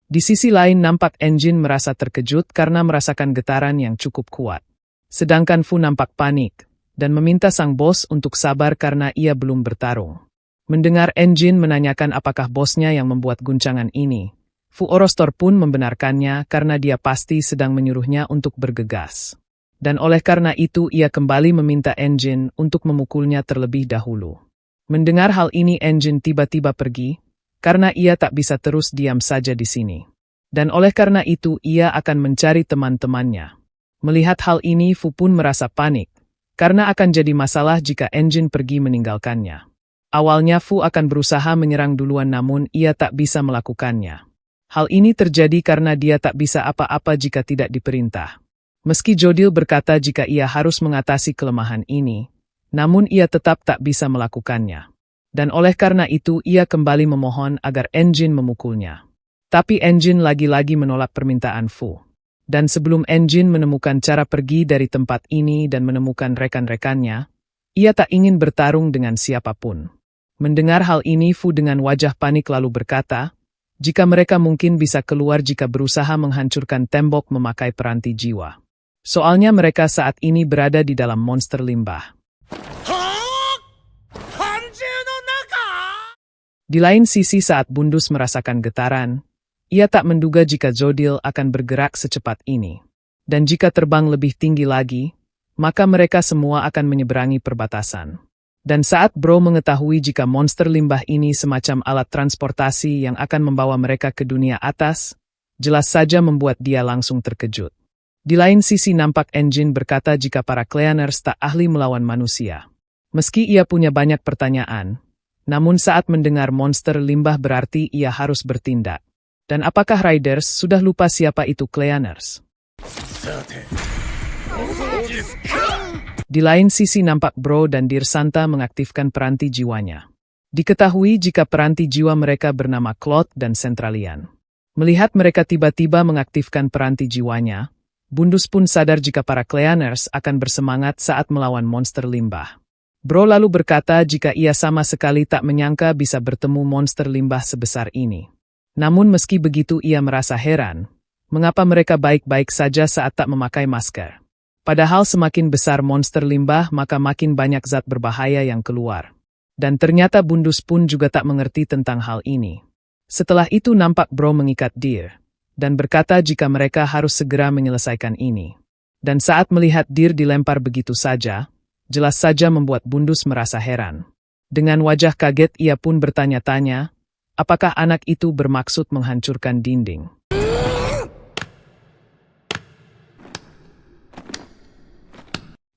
Di sisi lain nampak Engine merasa terkejut karena merasakan getaran yang cukup kuat. Sedangkan Fu nampak panik dan meminta sang bos untuk sabar karena ia belum bertarung. Mendengar Engine menanyakan apakah bosnya yang membuat guncangan ini, Fu Orostor pun membenarkannya karena dia pasti sedang menyuruhnya untuk bergegas. Dan oleh karena itu ia kembali meminta Engine untuk memukulnya terlebih dahulu. Mendengar hal ini Engine tiba-tiba pergi, karena ia tak bisa terus diam saja di sini. Dan oleh karena itu ia akan mencari teman-temannya. Melihat hal ini Fu pun merasa panik, karena akan jadi masalah jika Engine pergi meninggalkannya. Awalnya Fu akan berusaha menyerang duluan namun ia tak bisa melakukannya. Hal ini terjadi karena dia tak bisa apa-apa jika tidak diperintah. Meski Jodil berkata jika ia harus mengatasi kelemahan ini, namun ia tetap tak bisa melakukannya. Dan oleh karena itu ia kembali memohon agar Engine memukulnya. Tapi Engine lagi-lagi menolak permintaan Fu. Dan sebelum Engine menemukan cara pergi dari tempat ini dan menemukan rekan-rekannya, ia tak ingin bertarung dengan siapapun. Mendengar hal ini Fu dengan wajah panik lalu berkata, jika mereka mungkin bisa keluar jika berusaha menghancurkan tembok memakai peranti jiwa. Soalnya mereka saat ini berada di dalam monster limbah. Di lain sisi saat Bundus merasakan getaran, ia tak menduga jika Jodil akan bergerak secepat ini. Dan jika terbang lebih tinggi lagi, maka mereka semua akan menyeberangi perbatasan. Dan saat Bro mengetahui jika monster limbah ini semacam alat transportasi yang akan membawa mereka ke dunia atas, jelas saja membuat dia langsung terkejut. Di lain sisi nampak Engine berkata jika para Cleaners tak ahli melawan manusia. Meski ia punya banyak pertanyaan, namun saat mendengar monster limbah berarti ia harus bertindak. Dan apakah Riders sudah lupa siapa itu Cleaners? Di lain sisi nampak Bro dan Dir Santa mengaktifkan peranti jiwanya. Diketahui jika peranti jiwa mereka bernama Claude dan Centralian. Melihat mereka tiba-tiba mengaktifkan peranti jiwanya, Bundus pun sadar jika para Cleaners akan bersemangat saat melawan monster limbah. Bro lalu berkata jika ia sama sekali tak menyangka bisa bertemu monster limbah sebesar ini. Namun meski begitu ia merasa heran, mengapa mereka baik-baik saja saat tak memakai masker. Padahal semakin besar monster limbah maka makin banyak zat berbahaya yang keluar. Dan ternyata Bundus pun juga tak mengerti tentang hal ini. Setelah itu nampak Bro mengikat Dir, dan berkata jika mereka harus segera menyelesaikan ini. Dan saat melihat Dir dilempar begitu saja, jelas saja membuat Bundus merasa heran. Dengan wajah kaget ia pun bertanya-tanya, apakah anak itu bermaksud menghancurkan dinding?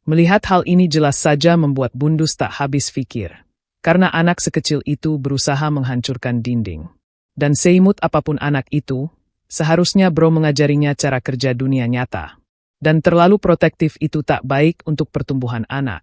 Melihat hal ini jelas saja membuat Bundus tak habis pikir, karena anak sekecil itu berusaha menghancurkan dinding. Dan seimut apapun anak itu, seharusnya Bro mengajarinya cara kerja dunia nyata. Dan terlalu protektif itu tak baik untuk pertumbuhan anak.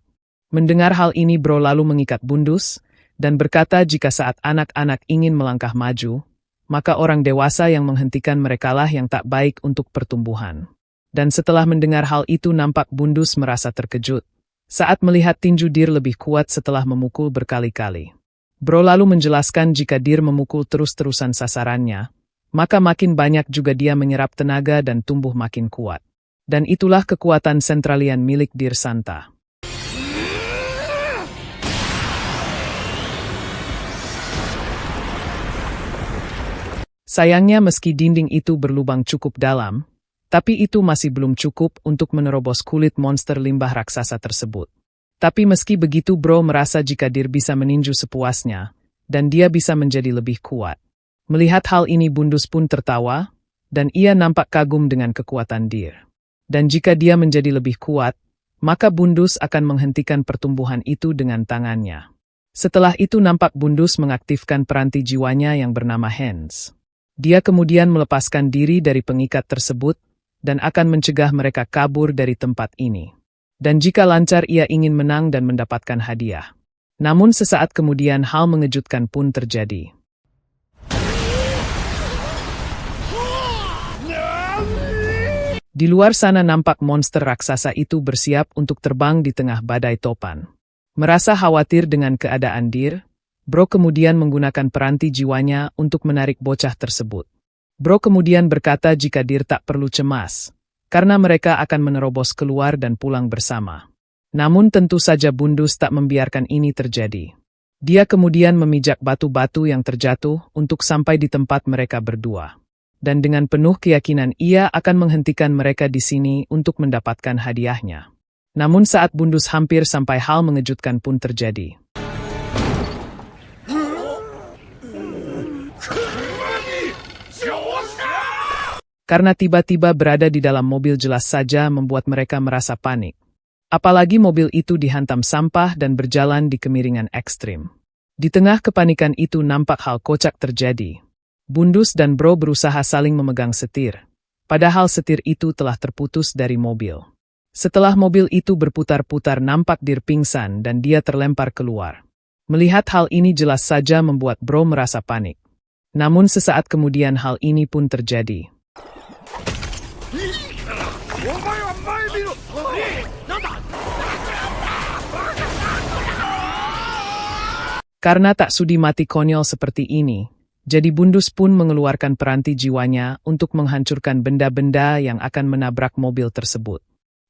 Mendengar hal ini Bro lalu mengikat Bundus, dan berkata jika saat anak-anak ingin melangkah maju, maka orang dewasa yang menghentikan merekalah yang tak baik untuk pertumbuhan. Dan setelah mendengar hal itu nampak Bundus merasa terkejut, saat melihat tinju Dir lebih kuat setelah memukul berkali-kali. Bro lalu menjelaskan jika Dir memukul terus-terusan sasarannya, maka makin banyak juga dia menyerap tenaga dan tumbuh makin kuat. Dan itulah kekuatan Centralian milik Dir Santa. Sayangnya meski dinding itu berlubang cukup dalam, tapi itu masih belum cukup untuk menerobos kulit monster limbah raksasa tersebut. Tapi meski begitu Bro merasa jika Dir bisa meninju sepuasnya, dan dia bisa menjadi lebih kuat. Melihat hal ini Bundus pun tertawa, dan ia nampak kagum dengan kekuatan Dir. Dan jika dia menjadi lebih kuat, maka Bundus akan menghentikan pertumbuhan itu dengan tangannya. Setelah itu nampak Bundus mengaktifkan peranti jiwanya yang bernama Hands. Dia kemudian melepaskan diri dari pengikat tersebut, dan akan mencegah mereka kabur dari tempat ini. Dan jika lancar ia ingin menang dan mendapatkan hadiah. Namun sesaat kemudian hal mengejutkan pun terjadi. Di luar sana nampak monster raksasa itu bersiap untuk terbang di tengah badai topan. Merasa khawatir dengan keadaan Dir, Bro kemudian menggunakan peranti jiwanya untuk menarik bocah tersebut. Bro kemudian berkata jika Dir tak perlu cemas, karena mereka akan menerobos keluar dan pulang bersama. Namun tentu saja Bundus tak membiarkan ini terjadi. Dia kemudian memijak batu-batu yang terjatuh untuk sampai di tempat mereka berdua. Dan dengan penuh keyakinan ia akan menghentikan mereka di sini untuk mendapatkan hadiahnya. Namun saat Bundus hampir sampai hal mengejutkan pun terjadi. Karena tiba-tiba berada di dalam mobil jelas saja membuat mereka merasa panik. Apalagi mobil itu dihantam sampah dan berjalan di kemiringan ekstrim. Di tengah kepanikan itu nampak hal kocak terjadi. Bundus dan Bro berusaha saling memegang setir. Padahal setir itu telah terputus dari mobil. Setelah mobil itu berputar-putar nampak Dir pingsan dan dia terlempar keluar. Melihat hal ini jelas saja membuat Bro merasa panik. Namun sesaat kemudian hal ini pun terjadi. Karena tak sudi mati konyol seperti ini, jadi Bundus pun mengeluarkan peranti jiwanya untuk menghancurkan benda-benda yang akan menabrak mobil tersebut.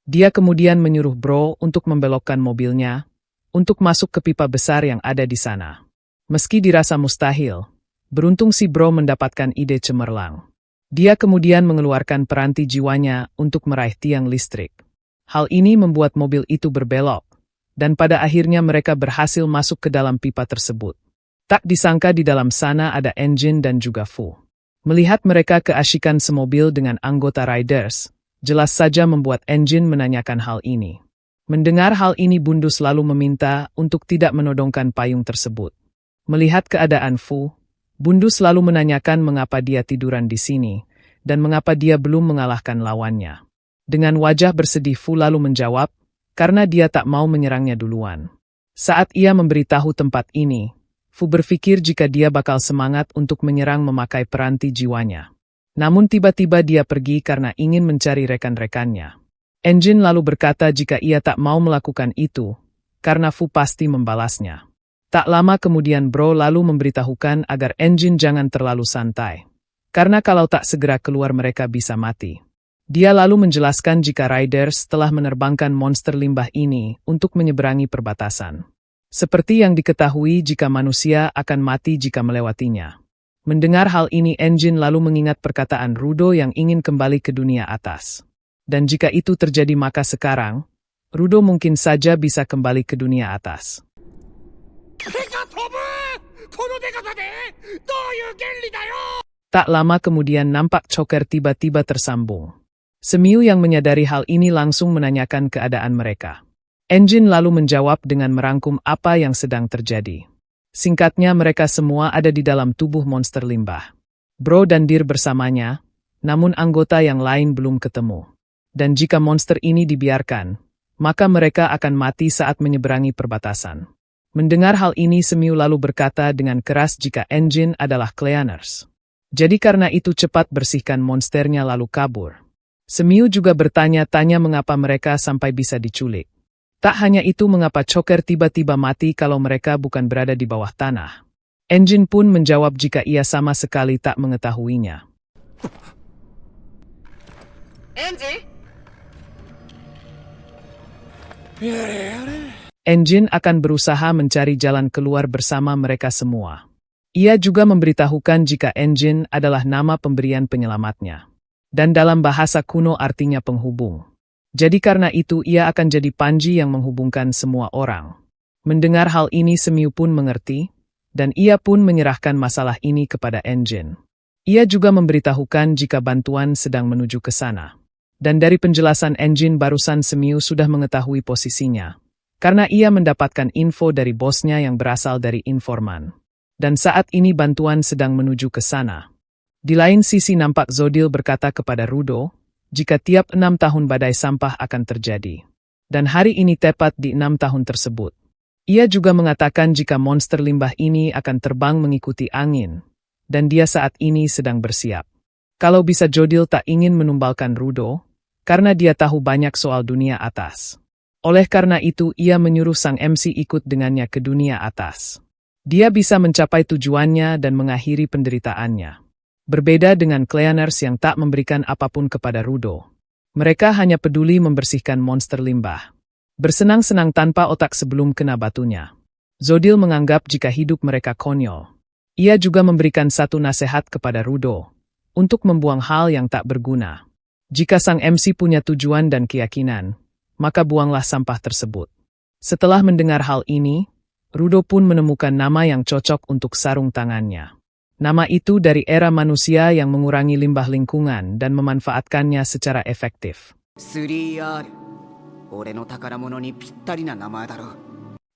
Dia kemudian menyuruh Bro untuk membelokkan mobilnya, untuk masuk ke pipa besar yang ada di sana. Meski dirasa mustahil, beruntung si Bro mendapatkan ide cemerlang. Dia kemudian mengeluarkan peranti jiwanya untuk meraih tiang listrik. Hal ini membuat mobil itu berbelok, dan pada akhirnya mereka berhasil masuk ke dalam pipa tersebut. Tak disangka di dalam sana ada Engine dan juga Fu. Melihat mereka keasyikan semobil dengan anggota Riders, jelas saja membuat Engine menanyakan hal ini. Mendengar hal ini Bundus lalu meminta untuk tidak menodongkan payung tersebut. Melihat keadaan Fu, Bundus lalu menanyakan mengapa dia tiduran di sini, dan mengapa dia belum mengalahkan lawannya. Dengan wajah bersedih Fu lalu menjawab, karena dia tak mau menyerangnya duluan. Saat ia memberitahu tempat ini, Fu berpikir jika dia bakal semangat untuk menyerang memakai peranti jiwanya. Namun tiba-tiba dia pergi karena ingin mencari rekan-rekannya. Engine lalu berkata jika ia tak mau melakukan itu, karena Fu pasti membalasnya. Tak lama kemudian Bro lalu memberitahukan agar Engine jangan terlalu santai. Karena kalau tak segera keluar mereka bisa mati. Dia lalu menjelaskan jika Riders telah menerbangkan monster limbah ini untuk menyeberangi perbatasan. Seperti yang diketahui jika manusia akan mati jika melewatinya. Mendengar hal ini Engine lalu mengingat perkataan Rudo yang ingin kembali ke dunia atas. Dan jika itu terjadi maka sekarang, Rudo mungkin saja bisa kembali ke dunia atas. Tak lama kemudian nampak Choker tiba-tiba tersambung. Semiu yang menyadari hal ini langsung menanyakan keadaan mereka. Engine lalu menjawab dengan merangkum apa yang sedang terjadi. Singkatnya mereka semua ada di dalam tubuh monster limbah. Bro dan Dir bersamanya, namun anggota yang lain belum ketemu. Dan jika monster ini dibiarkan, maka mereka akan mati saat menyeberangi perbatasan. Mendengar hal ini Semiu lalu berkata dengan keras jika Engine adalah Cleaners. Jadi karena itu cepat bersihkan monsternya lalu kabur. Semiu juga bertanya-tanya mengapa mereka sampai bisa diculik. Tak hanya itu mengapa Choker tiba-tiba mati kalau mereka bukan berada di bawah tanah. Engine pun menjawab jika ia sama sekali tak mengetahuinya. Engine akan berusaha mencari jalan keluar bersama mereka semua. Ia juga memberitahukan jika Engine adalah nama pemberian penyelamatnya. Dan dalam bahasa kuno artinya penghubung. Jadi karena itu ia akan jadi panji yang menghubungkan semua orang. Mendengar hal ini Semiu pun mengerti, dan ia pun menyerahkan masalah ini kepada Engine. Ia juga memberitahukan jika bantuan sedang menuju ke sana. Dan dari penjelasan Engine barusan Semiu sudah mengetahui posisinya. Karena ia mendapatkan info dari bosnya yang berasal dari informan. Dan saat ini bantuan sedang menuju ke sana. Di lain sisi nampak Zodil berkata kepada Rudo, jika tiap 6 tahun badai sampah akan terjadi. Dan hari ini tepat di 6 tahun tersebut. Ia juga mengatakan jika monster limbah ini akan terbang mengikuti angin. Dan dia saat ini sedang bersiap. Kalau bisa Zodil tak ingin menumbalkan Rudo, karena dia tahu banyak soal dunia atas. Oleh karena itu ia menyuruh sang MC ikut dengannya ke dunia atas. Dia bisa mencapai tujuannya dan mengakhiri penderitaannya. Berbeda dengan Cleaners yang tak memberikan apapun kepada Rudo. Mereka hanya peduli membersihkan monster limbah. Bersenang-senang tanpa otak sebelum kena batunya. Zodil menganggap jika hidup mereka konyol. Ia juga memberikan satu nasihat kepada Rudo untuk membuang hal yang tak berguna. Jika sang MC punya tujuan dan keyakinan, maka buanglah sampah tersebut. Setelah mendengar hal ini, Rudo pun menemukan nama yang cocok untuk sarung tangannya. Nama itu dari era manusia yang mengurangi limbah lingkungan dan memanfaatkannya secara efektif. 3R 俺の宝物にぴったりな名前だろ。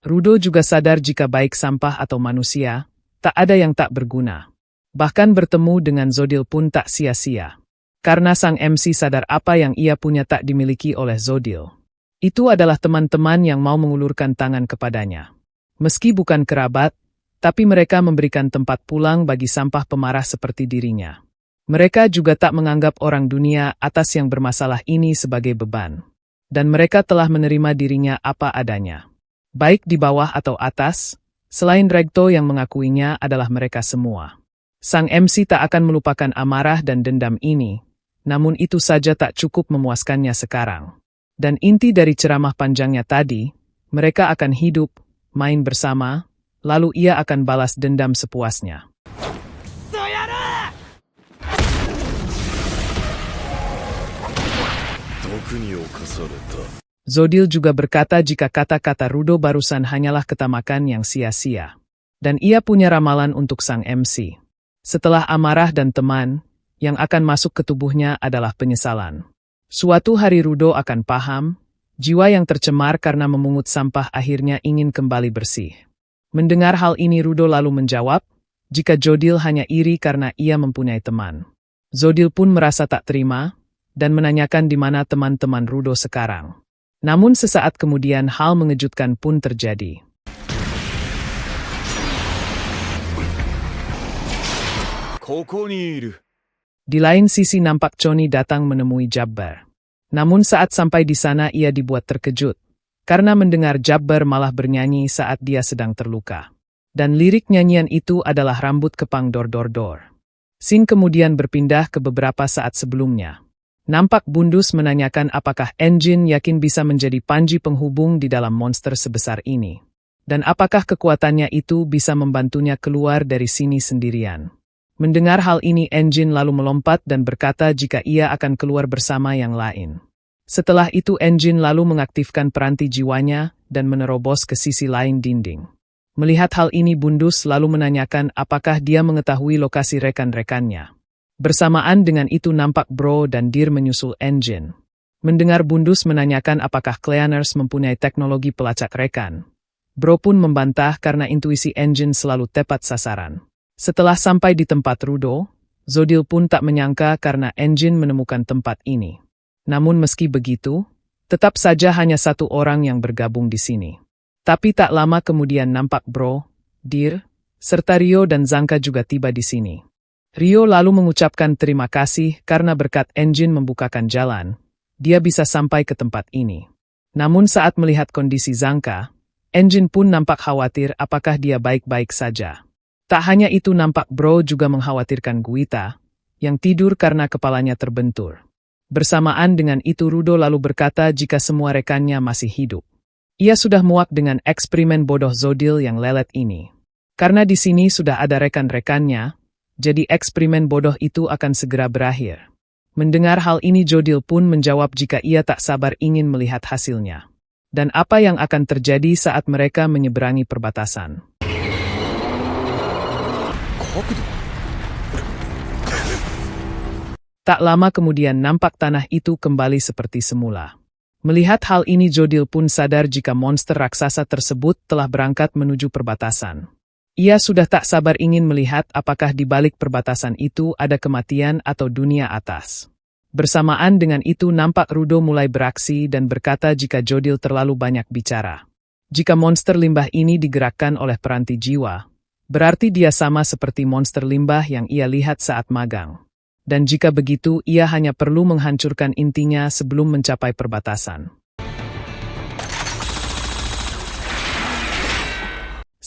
Rudo juga sadar jika baik sampah atau manusia, tak ada yang tak berguna. Bahkan bertemu dengan Zodil pun tak sia-sia. Karena sang MC sadar apa yang ia punya tak dimiliki oleh Zodil. Itu adalah teman-teman yang mau mengulurkan tangan kepadanya. Meski bukan kerabat, tapi mereka memberikan tempat pulang bagi sampah pemarah seperti dirinya. Mereka juga tak menganggap orang dunia atas yang bermasalah ini sebagai beban. Dan mereka telah menerima dirinya apa adanya. Baik di bawah atau atas, selain Regto yang mengakuinya adalah mereka semua. Sang MC tak akan melupakan amarah dan dendam ini, namun itu saja tak cukup memuaskannya sekarang. Dan inti dari ceramah panjangnya tadi, mereka akan hidup, main bersama, lalu ia akan balas dendam sepuasnya. Zodil juga berkata jika kata-kata Rudo barusan hanyalah ketamakan yang sia-sia. Dan ia punya ramalan untuk sang MC. Setelah amarah dan teman, yang akan masuk ke tubuhnya adalah penyesalan. Suatu hari Rudo akan paham, jiwa yang tercemar karena memungut sampah akhirnya ingin kembali bersih. Mendengar hal ini Rudo lalu menjawab, jika Zodil hanya iri karena ia mempunyai teman. Zodil pun merasa tak terima, dan menanyakan di mana teman-teman Rudo sekarang. Namun sesaat kemudian hal mengejutkan pun terjadi. Di lain sisi nampak Choni datang menemui Jabbar. Namun saat sampai di sana ia dibuat terkejut, karena mendengar Jabbar malah bernyanyi saat dia sedang terluka. Dan lirik nyanyian itu adalah rambut kepang dor-dor-dor. Scene kemudian berpindah ke beberapa saat sebelumnya. Nampak Bundus menanyakan apakah Engine yakin bisa menjadi panji penghubung di dalam monster sebesar ini. Dan apakah kekuatannya itu bisa membantunya keluar dari sini sendirian. Mendengar hal ini Engine lalu melompat dan berkata jika ia akan keluar bersama yang lain. Setelah itu Engine lalu mengaktifkan peranti jiwanya dan menerobos ke sisi lain dinding. Melihat hal ini Bundus lalu menanyakan apakah dia mengetahui lokasi rekan-rekannya. Bersamaan dengan itu nampak Bro dan Dir menyusul Engine. Mendengar Bundus menanyakan apakah Cleaners mempunyai teknologi pelacak rekan. Bro pun membantah karena intuisi Engine selalu tepat sasaran. Setelah sampai di tempat Rudo, Zodil pun tak menyangka karena Engine menemukan tempat ini. Namun meski begitu, tetap saja hanya satu orang yang bergabung di sini. Tapi tak lama kemudian nampak Bro, Dir, serta Rio dan Zanka juga tiba di sini. Rio lalu mengucapkan terima kasih karena berkat Engine membukakan jalan, dia bisa sampai ke tempat ini. Namun saat melihat kondisi Zanka, Engine pun nampak khawatir apakah dia baik-baik saja. Tak hanya itu nampak Bro juga mengkhawatirkan Guita, yang tidur karena kepalanya terbentur. Bersamaan dengan itu Rudo lalu berkata jika semua rekannya masih hidup. Ia sudah muak dengan eksperimen bodoh Zodil yang lelet ini. Karena di sini sudah ada rekan-rekannya, jadi eksperimen bodoh itu akan segera berakhir. Mendengar hal ini Zodil pun menjawab jika ia tak sabar ingin melihat hasilnya. Dan apa yang akan terjadi saat mereka menyeberangi perbatasan. Tak lama kemudian nampak tanah itu kembali seperti semula. Melihat hal ini Zodil pun sadar jika monster raksasa tersebut telah berangkat menuju perbatasan. Ia sudah tak sabar ingin melihat apakah di balik perbatasan itu ada kematian atau dunia atas. Bersamaan dengan itu nampak Rudo mulai beraksi dan berkata jika Zodil terlalu banyak bicara. Jika monster limbah ini digerakkan oleh peranti jiwa, berarti dia sama seperti monster limbah yang ia lihat saat magang. Dan jika begitu ia hanya perlu menghancurkan intinya sebelum mencapai perbatasan.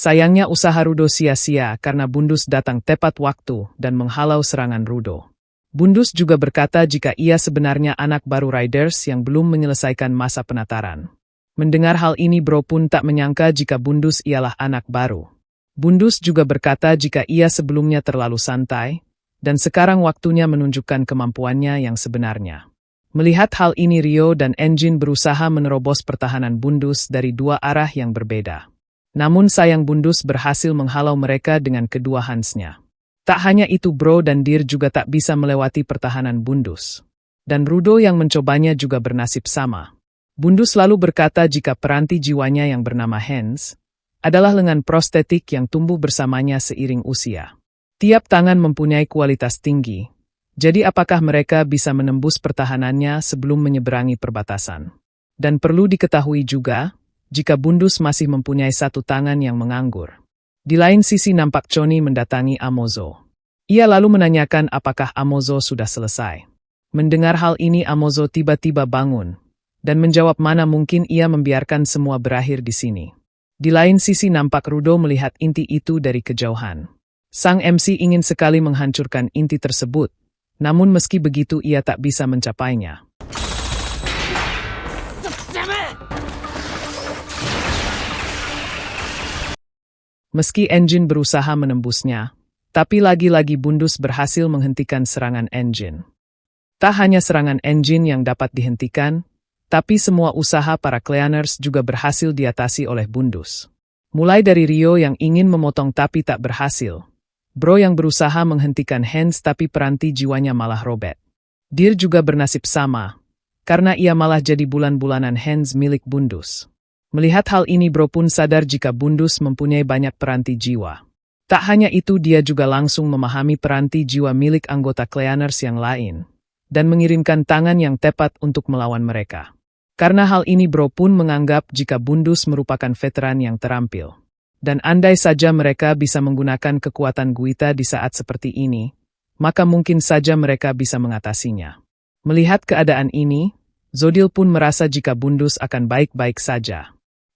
Sayangnya usaha Rudo sia-sia karena Bundus datang tepat waktu dan menghalau serangan Rudo. Bundus juga berkata jika ia sebenarnya anak baru Riders yang belum menyelesaikan masa penataran. Mendengar hal ini Bro pun tak menyangka jika Bundus ialah anak baru. Bundus juga berkata jika ia sebelumnya terlalu santai, dan sekarang waktunya menunjukkan kemampuannya yang sebenarnya. Melihat hal ini Rio dan Engine berusaha menerobos pertahanan Bundus dari dua arah yang berbeda. Namun sayang Bundus berhasil menghalau mereka dengan kedua Hansnya. Tak hanya itu Bro dan Dir juga tak bisa melewati pertahanan Bundus. Dan Rudo yang mencobanya juga bernasib sama. Bundus lalu berkata jika peranti jiwanya yang bernama Hans adalah lengan prostetik yang tumbuh bersamanya seiring usia. Tiap tangan mempunyai kualitas tinggi, jadi apakah mereka bisa menembus pertahanannya sebelum menyeberangi perbatasan? Dan perlu diketahui juga, jika Bundus masih mempunyai satu tangan yang menganggur. Di lain sisi nampak Choni mendatangi Amozo. Ia lalu menanyakan apakah Amozo sudah selesai. Mendengar hal ini Amozo tiba-tiba bangun, dan menjawab mana mungkin ia membiarkan semua berakhir di sini. Di lain sisi nampak Rudo melihat inti itu dari kejauhan. Sang MC ingin sekali menghancurkan inti tersebut, namun meski begitu ia tak bisa mencapainya. Meski Engine berusaha menembusnya, tapi lagi-lagi Bundus berhasil menghentikan serangan Engine. Tak hanya serangan Engine yang dapat dihentikan, tapi semua usaha para Cleaners juga berhasil diatasi oleh Bundus. Mulai dari Rio yang ingin memotong tapi tak berhasil. Bro yang berusaha menghentikan Hans tapi peranti jiwanya malah robek. Dir juga bernasib sama, karena ia malah jadi bulan-bulanan Hans milik Bundus. Melihat hal ini Bro pun sadar jika Bundus mempunyai banyak peranti jiwa. Tak hanya itu dia juga langsung memahami peranti jiwa milik anggota Cleaners yang lain, dan mengirimkan tangan yang tepat untuk melawan mereka. Karena hal ini Bro pun menganggap jika Bundus merupakan veteran yang terampil. Dan andai saja mereka bisa menggunakan kekuatan Guita di saat seperti ini, maka mungkin saja mereka bisa mengatasinya. Melihat keadaan ini, Zodil pun merasa jika Bundus akan baik-baik saja.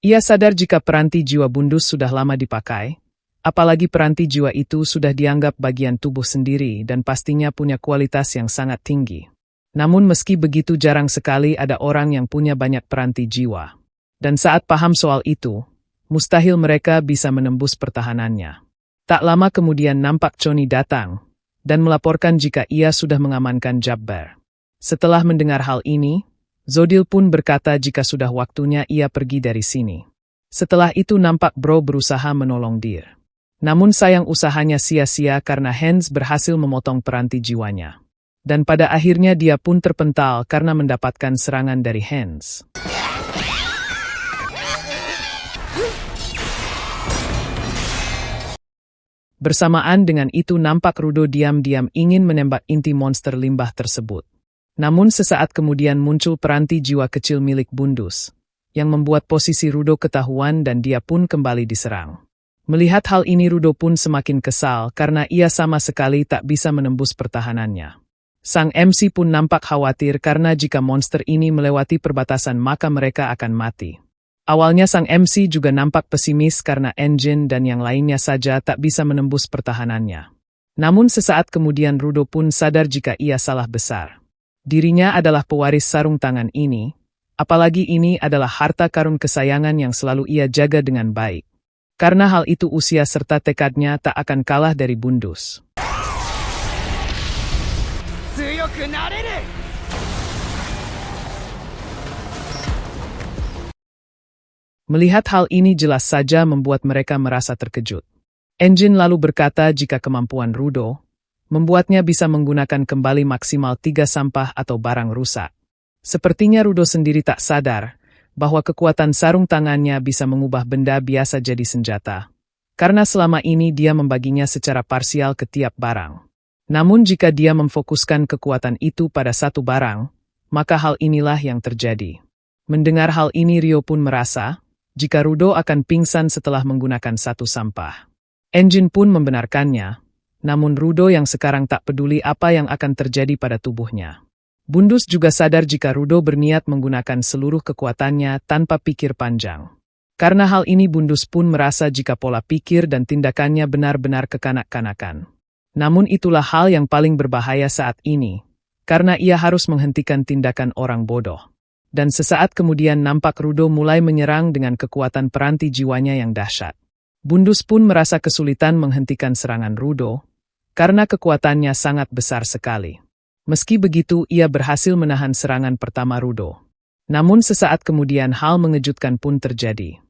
Ia sadar jika peranti jiwa Bundus sudah lama dipakai, apalagi peranti jiwa itu sudah dianggap bagian tubuh sendiri dan pastinya punya kualitas yang sangat tinggi. Namun meski begitu jarang sekali ada orang yang punya banyak peranti jiwa. Dan saat paham soal itu, mustahil mereka bisa menembus pertahanannya. Tak lama kemudian nampak Choni datang, dan melaporkan jika ia sudah mengamankan Jabbar. Setelah mendengar hal ini, Zodil pun berkata jika sudah waktunya ia pergi dari sini. Setelah itu nampak Bro berusaha menolong Dir. Namun sayang usahanya sia-sia karena Hans berhasil memotong peranti jiwanya. Dan pada akhirnya dia pun terpental karena mendapatkan serangan dari Hans. Bersamaan dengan itu nampak Rudo diam-diam ingin menembak inti monster limbah tersebut. Namun sesaat kemudian muncul peranti jiwa kecil milik Bundus, yang membuat posisi Rudo ketahuan dan dia pun kembali diserang. Melihat hal ini Rudo pun semakin kesal karena ia sama sekali tak bisa menembus pertahanannya. Sang MC pun nampak khawatir karena jika monster ini melewati perbatasan maka mereka akan mati. Awalnya sang MC juga nampak pesimis karena Engine dan yang lainnya saja tak bisa menembus pertahanannya. Namun sesaat kemudian Rudo pun sadar jika ia salah besar. Dirinya adalah pewaris sarung tangan ini, apalagi ini adalah harta karun kesayangan yang selalu ia jaga dengan baik. Karena hal itu usia serta tekadnya tak akan kalah dari Bundus. Melihat hal ini jelas saja membuat mereka merasa terkejut. Engine lalu berkata jika kemampuan Rudo membuatnya bisa menggunakan kembali maksimal 3 sampah atau barang rusak. Sepertinya Rudo sendiri tak sadar bahwa kekuatan sarung tangannya bisa mengubah benda biasa jadi senjata. Karena selama ini dia membaginya secara parsial ke tiap barang. Namun jika dia memfokuskan kekuatan itu pada satu barang, maka hal inilah yang terjadi. Mendengar hal ini Rio pun merasa jika Rudo akan pingsan setelah menggunakan satu sampah. Engine pun membenarkannya. Namun Rudo yang sekarang tak peduli apa yang akan terjadi pada tubuhnya. Bundus juga sadar jika Rudo berniat menggunakan seluruh kekuatannya tanpa pikir panjang. Karena hal ini Bundus pun merasa jika pola pikir dan tindakannya benar-benar kekanak-kanakan. Namun itulah hal yang paling berbahaya saat ini, karena ia harus menghentikan tindakan orang bodoh. Dan sesaat kemudian nampak Rudo mulai menyerang dengan kekuatan peranti jiwanya yang dahsyat. Bundus pun merasa kesulitan menghentikan serangan Rudo, karena kekuatannya sangat besar sekali. Meski begitu, ia berhasil menahan serangan pertama Rudo. Namun sesaat kemudian hal mengejutkan pun terjadi.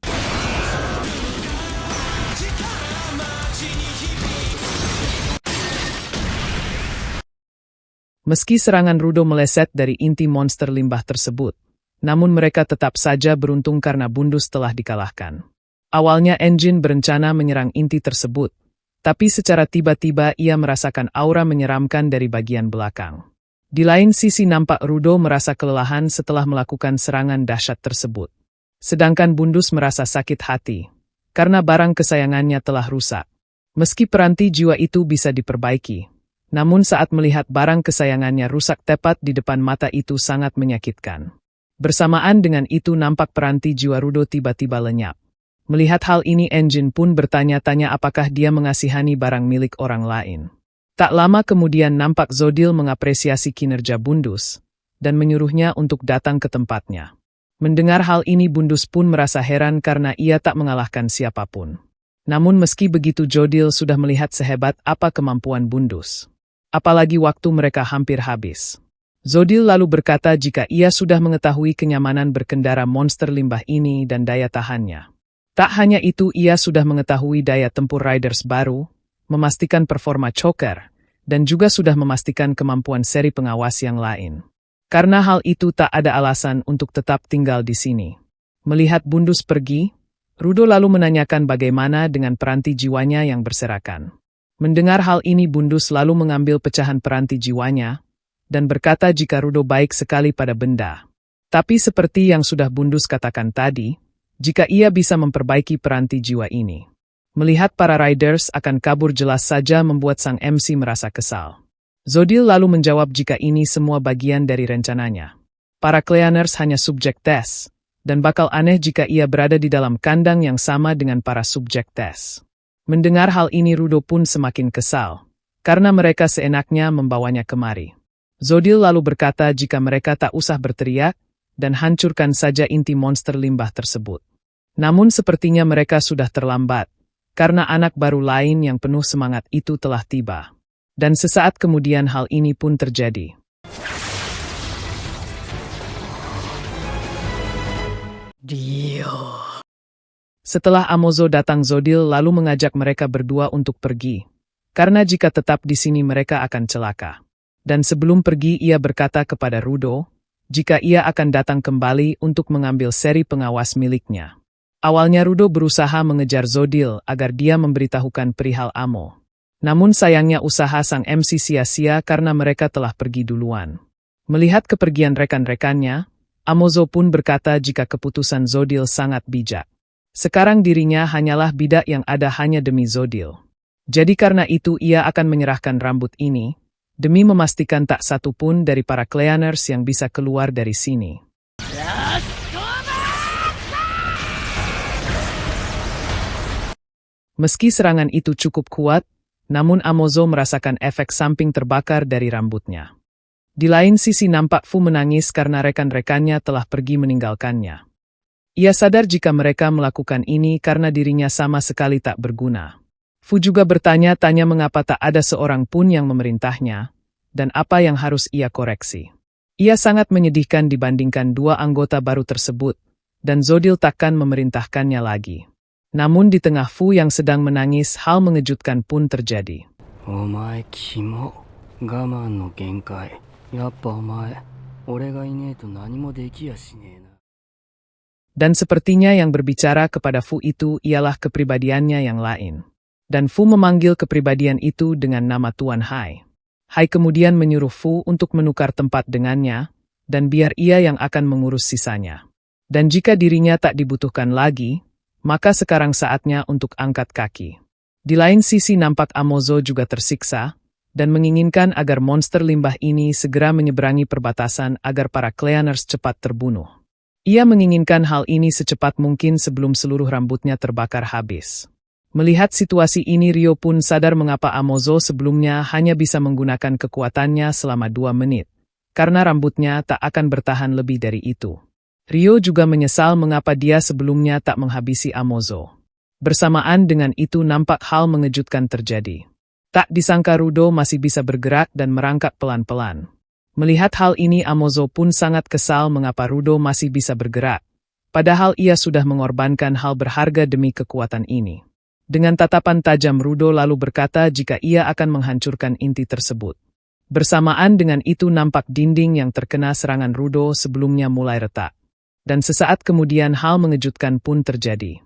Meski serangan Rudo meleset dari inti monster limbah tersebut, namun mereka tetap saja beruntung karena Bundus telah dikalahkan. Awalnya Engine berencana menyerang inti tersebut, tapi secara tiba-tiba ia merasakan aura menyeramkan dari bagian belakang. Di lain sisi nampak Rudo merasa kelelahan setelah melakukan serangan dahsyat tersebut. Sedangkan Bundus merasa sakit hati, karena barang kesayangannya telah rusak. Meski peranti jiwa itu bisa diperbaiki, namun saat melihat barang kesayangannya rusak tepat di depan mata itu sangat menyakitkan. Bersamaan dengan itu nampak peranti jiwa Rudo tiba-tiba lenyap. Melihat hal ini Engine pun bertanya-tanya apakah dia mengasihani barang milik orang lain. Tak lama kemudian nampak Zodil mengapresiasi kinerja Bundus, dan menyuruhnya untuk datang ke tempatnya. Mendengar hal ini Bundus pun merasa heran karena ia tak mengalahkan siapapun. Namun meski begitu Zodil sudah melihat sehebat apa kemampuan Bundus. Apalagi waktu mereka hampir habis. Zodil lalu berkata jika ia sudah mengetahui kenyamanan berkendara monster limbah ini dan daya tahannya. Tak hanya itu ia sudah mengetahui daya tempur Riders baru, memastikan performa Choker, dan juga sudah memastikan kemampuan seri pengawas yang lain. Karena hal itu tak ada alasan untuk tetap tinggal di sini. Melihat Bundus pergi, Rudo lalu menanyakan bagaimana dengan peranti jiwanya yang berserakan. Mendengar hal ini Bundus lalu mengambil pecahan peranti jiwanya, dan berkata jika Rudo baik sekali pada benda. Tapi seperti yang sudah Bundus katakan tadi, jika ia bisa memperbaiki peranti jiwa ini. Melihat para Riders akan kabur jelas saja membuat sang MC merasa kesal. Zodil lalu menjawab jika ini semua bagian dari rencananya. Para Cleaners hanya subjek tes, dan bakal aneh jika ia berada di dalam kandang yang sama dengan para subjek tes. Mendengar hal ini Rudo pun semakin kesal, karena mereka seenaknya membawanya kemari. Zodil lalu berkata jika mereka tak usah berteriak, dan hancurkan saja inti monster limbah tersebut. Namun sepertinya mereka sudah terlambat, karena anak baru lain yang penuh semangat itu telah tiba. Dan sesaat kemudian hal ini pun terjadi. Setelah Amozo datang Zodil lalu mengajak mereka berdua untuk pergi. Karena jika tetap di sini mereka akan celaka. Dan sebelum pergi ia berkata kepada Rudo, jika ia akan datang kembali untuk mengambil seri pengawas miliknya. Awalnya Rudo berusaha mengejar Zodil agar dia memberitahukan perihal Amo. Namun sayangnya usaha sang MC sia-sia karena mereka telah pergi duluan. Melihat kepergian rekan-rekannya, Amozo pun berkata jika keputusan Zodil sangat bijak. Sekarang dirinya hanyalah bidak yang ada hanya demi Zodil. Jadi karena itu ia akan menyerahkan rambut ini, demi memastikan tak satu pun dari para Cleaners yang bisa keluar dari sini. Meski serangan itu cukup kuat, namun Amozo merasakan efek samping terbakar dari rambutnya. Di lain sisi nampak Fu menangis karena rekan-rekannya telah pergi meninggalkannya. Ia sadar jika mereka melakukan ini karena dirinya sama sekali tak berguna. Fu juga bertanya-tanya mengapa tak ada seorang pun yang memerintahnya, dan apa yang harus ia koreksi. Ia sangat menyedihkan dibandingkan dua anggota baru tersebut, dan Zodil takkan memerintahkannya lagi. Namun di tengah Fu yang sedang menangis, hal mengejutkan pun terjadi. Omae kimo, gaman no genkai. Yappa omae, ore ga inei to nani mo dekiya shinei na. Dan sepertinya yang berbicara kepada Fu itu ialah kepribadiannya yang lain. Dan Fu memanggil kepribadian itu dengan nama Tuan Hai. Hai kemudian menyuruh Fu untuk menukar tempat dengannya, dan biar ia yang akan mengurus sisanya. Dan jika dirinya tak dibutuhkan lagi, maka sekarang saatnya untuk angkat kaki. Di lain sisi nampak Amozo juga tersiksa, dan menginginkan agar monster limbah ini segera menyeberangi perbatasan agar para Cleaners cepat terbunuh. Ia menginginkan hal ini secepat mungkin sebelum seluruh rambutnya terbakar habis. Melihat situasi ini, Ryo pun sadar mengapa Amozo sebelumnya hanya bisa menggunakan kekuatannya selama 2 menit. Karena rambutnya tak akan bertahan lebih dari itu. Ryo juga menyesal mengapa dia sebelumnya tak menghabisi Amozo. Bersamaan dengan itu nampak hal mengejutkan terjadi. Tak disangka Rudo masih bisa bergerak dan merangkak pelan-pelan. Melihat hal ini, Amozo pun sangat kesal mengapa Rudo masih bisa bergerak. Padahal ia sudah mengorbankan hal berharga demi kekuatan ini. Dengan tatapan tajam, Rudo lalu berkata jika ia akan menghancurkan inti tersebut. Bersamaan dengan itu nampak dinding yang terkena serangan Rudo sebelumnya mulai retak. Dan sesaat kemudian hal mengejutkan pun terjadi.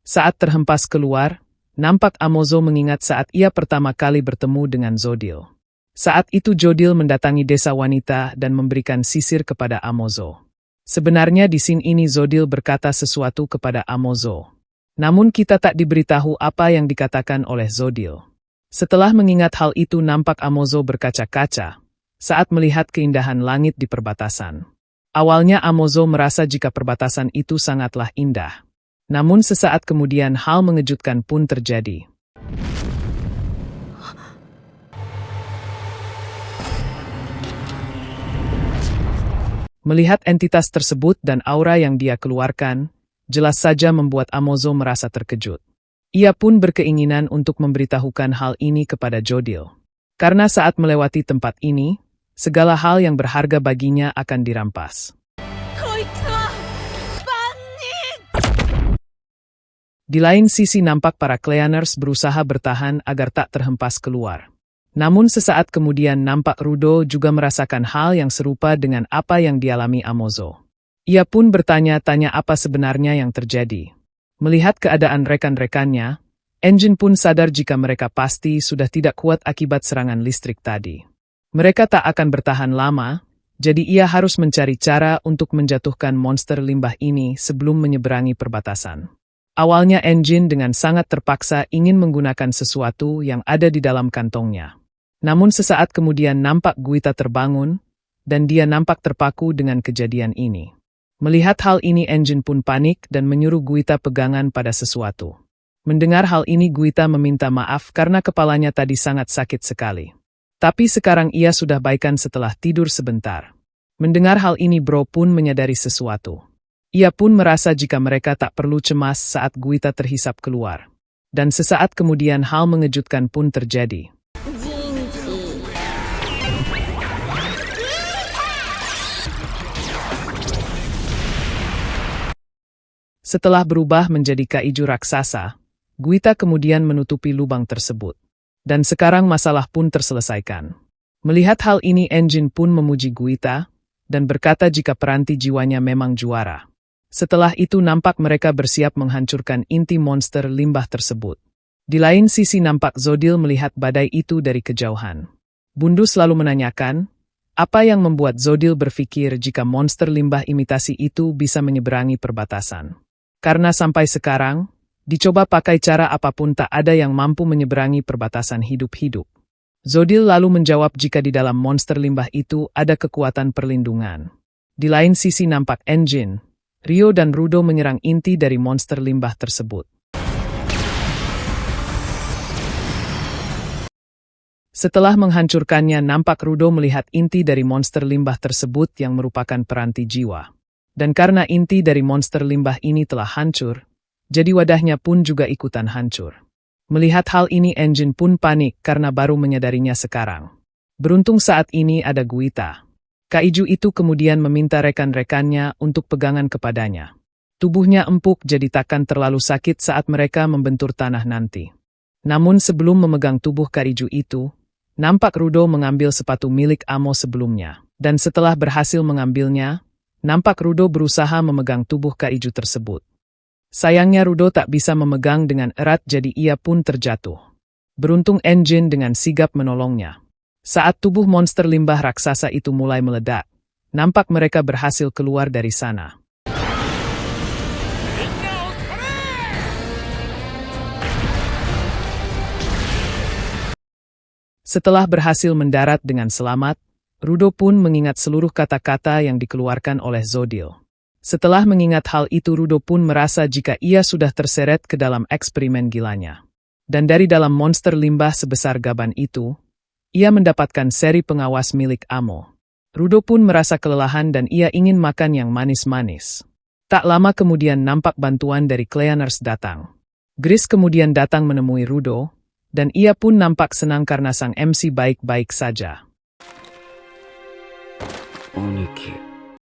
Saat terhempas keluar, nampak Amozo mengingat saat ia pertama kali bertemu dengan Zodil. Saat itu Jodil mendatangi desa wanita dan memberikan sisir kepada Amozo. Sebenarnya di scene ini Zodil berkata sesuatu kepada Amozo. Namun kita tak diberitahu apa yang dikatakan oleh Zodil. Setelah mengingat hal itu nampak Amozo berkaca-kaca saat melihat keindahan langit di perbatasan. Awalnya Amozo merasa jika perbatasan itu sangatlah indah. Namun sesaat kemudian hal mengejutkan pun terjadi. Melihat entitas tersebut dan aura yang dia keluarkan, jelas saja membuat Amozo merasa terkejut. Ia pun berkeinginan untuk memberitahukan hal ini kepada Jodil. Karena saat melewati tempat ini, segala hal yang berharga baginya akan dirampas. Di lain sisi nampak para Cleaners berusaha bertahan agar tak terhempas keluar. Namun sesaat kemudian nampak Rudo juga merasakan hal yang serupa dengan apa yang dialami Amozo. Ia pun bertanya-tanya apa sebenarnya yang terjadi. Melihat keadaan rekan-rekannya, Engine pun sadar jika mereka pasti sudah tidak kuat akibat serangan listrik tadi. Mereka tak akan bertahan lama, jadi ia harus mencari cara untuk menjatuhkan monster limbah ini sebelum menyeberangi perbatasan. Awalnya Engine dengan sangat terpaksa ingin menggunakan sesuatu yang ada di dalam kantongnya. Namun sesaat kemudian nampak Guita terbangun, dan dia nampak terpaku dengan kejadian ini. Melihat hal ini Engine pun panik dan menyuruh Guita pegangan pada sesuatu. Mendengar hal ini Guita meminta maaf karena kepalanya tadi sangat sakit sekali. Tapi sekarang ia sudah baikan setelah tidur sebentar. Mendengar hal ini Bro pun menyadari sesuatu. Ia pun merasa jika mereka tak perlu cemas saat Guita terhisap keluar. Dan sesaat kemudian hal mengejutkan pun terjadi. Setelah berubah menjadi kaiju raksasa, Guita kemudian menutupi lubang tersebut. Dan sekarang masalah pun terselesaikan. Melihat hal ini Engine pun memuji Guita, dan berkata jika peranti jiwanya memang juara. Setelah itu nampak mereka bersiap menghancurkan inti monster limbah tersebut. Di lain sisi nampak Zodil melihat badai itu dari kejauhan. Bundu selalu menanyakan, apa yang membuat Zodil berpikir jika monster limbah imitasi itu bisa menyeberangi perbatasan. Karena sampai sekarang, dicoba pakai cara apapun tak ada yang mampu menyeberangi perbatasan hidup-hidup. Zodil lalu menjawab jika di dalam monster limbah itu ada kekuatan perlindungan. Di lain sisi nampak Engine, Ryo dan Rudo menyerang inti dari monster limbah tersebut. Setelah menghancurkannya nampak Rudo melihat inti dari monster limbah tersebut yang merupakan peranti jiwa. Dan karena inti dari monster limbah ini telah hancur, jadi wadahnya pun juga ikutan hancur. Melihat hal ini Engine pun panik karena baru menyadarinya sekarang. Beruntung saat ini ada Guita. Kaiju itu kemudian meminta rekan-rekannya untuk pegangan kepadanya. Tubuhnya empuk jadi takkan terlalu sakit saat mereka membentur tanah nanti. Namun sebelum memegang tubuh kaiju itu, nampak Rudo mengambil sepatu milik Amo sebelumnya. Dan setelah berhasil mengambilnya, nampak Rudo berusaha memegang tubuh kaiju tersebut. Sayangnya Rudo tak bisa memegang dengan erat jadi ia pun terjatuh. Beruntung Engine dengan sigap menolongnya. Saat tubuh monster limbah raksasa itu mulai meledak, nampak mereka berhasil keluar dari sana. Setelah berhasil mendarat dengan selamat, Rudo pun mengingat seluruh kata-kata yang dikeluarkan oleh Zodil. Setelah mengingat hal itu, Rudo pun merasa jika ia sudah terseret ke dalam eksperimen gilanya. Dan dari dalam monster limbah sebesar gaban itu, ia mendapatkan seri pengawas milik Amo. Rudo pun merasa kelelahan dan ia ingin makan yang manis-manis. Tak lama kemudian nampak bantuan dari Cleaners datang. Gris kemudian datang menemui Rudo, dan ia pun nampak senang karena sang MC baik-baik saja. 兄貴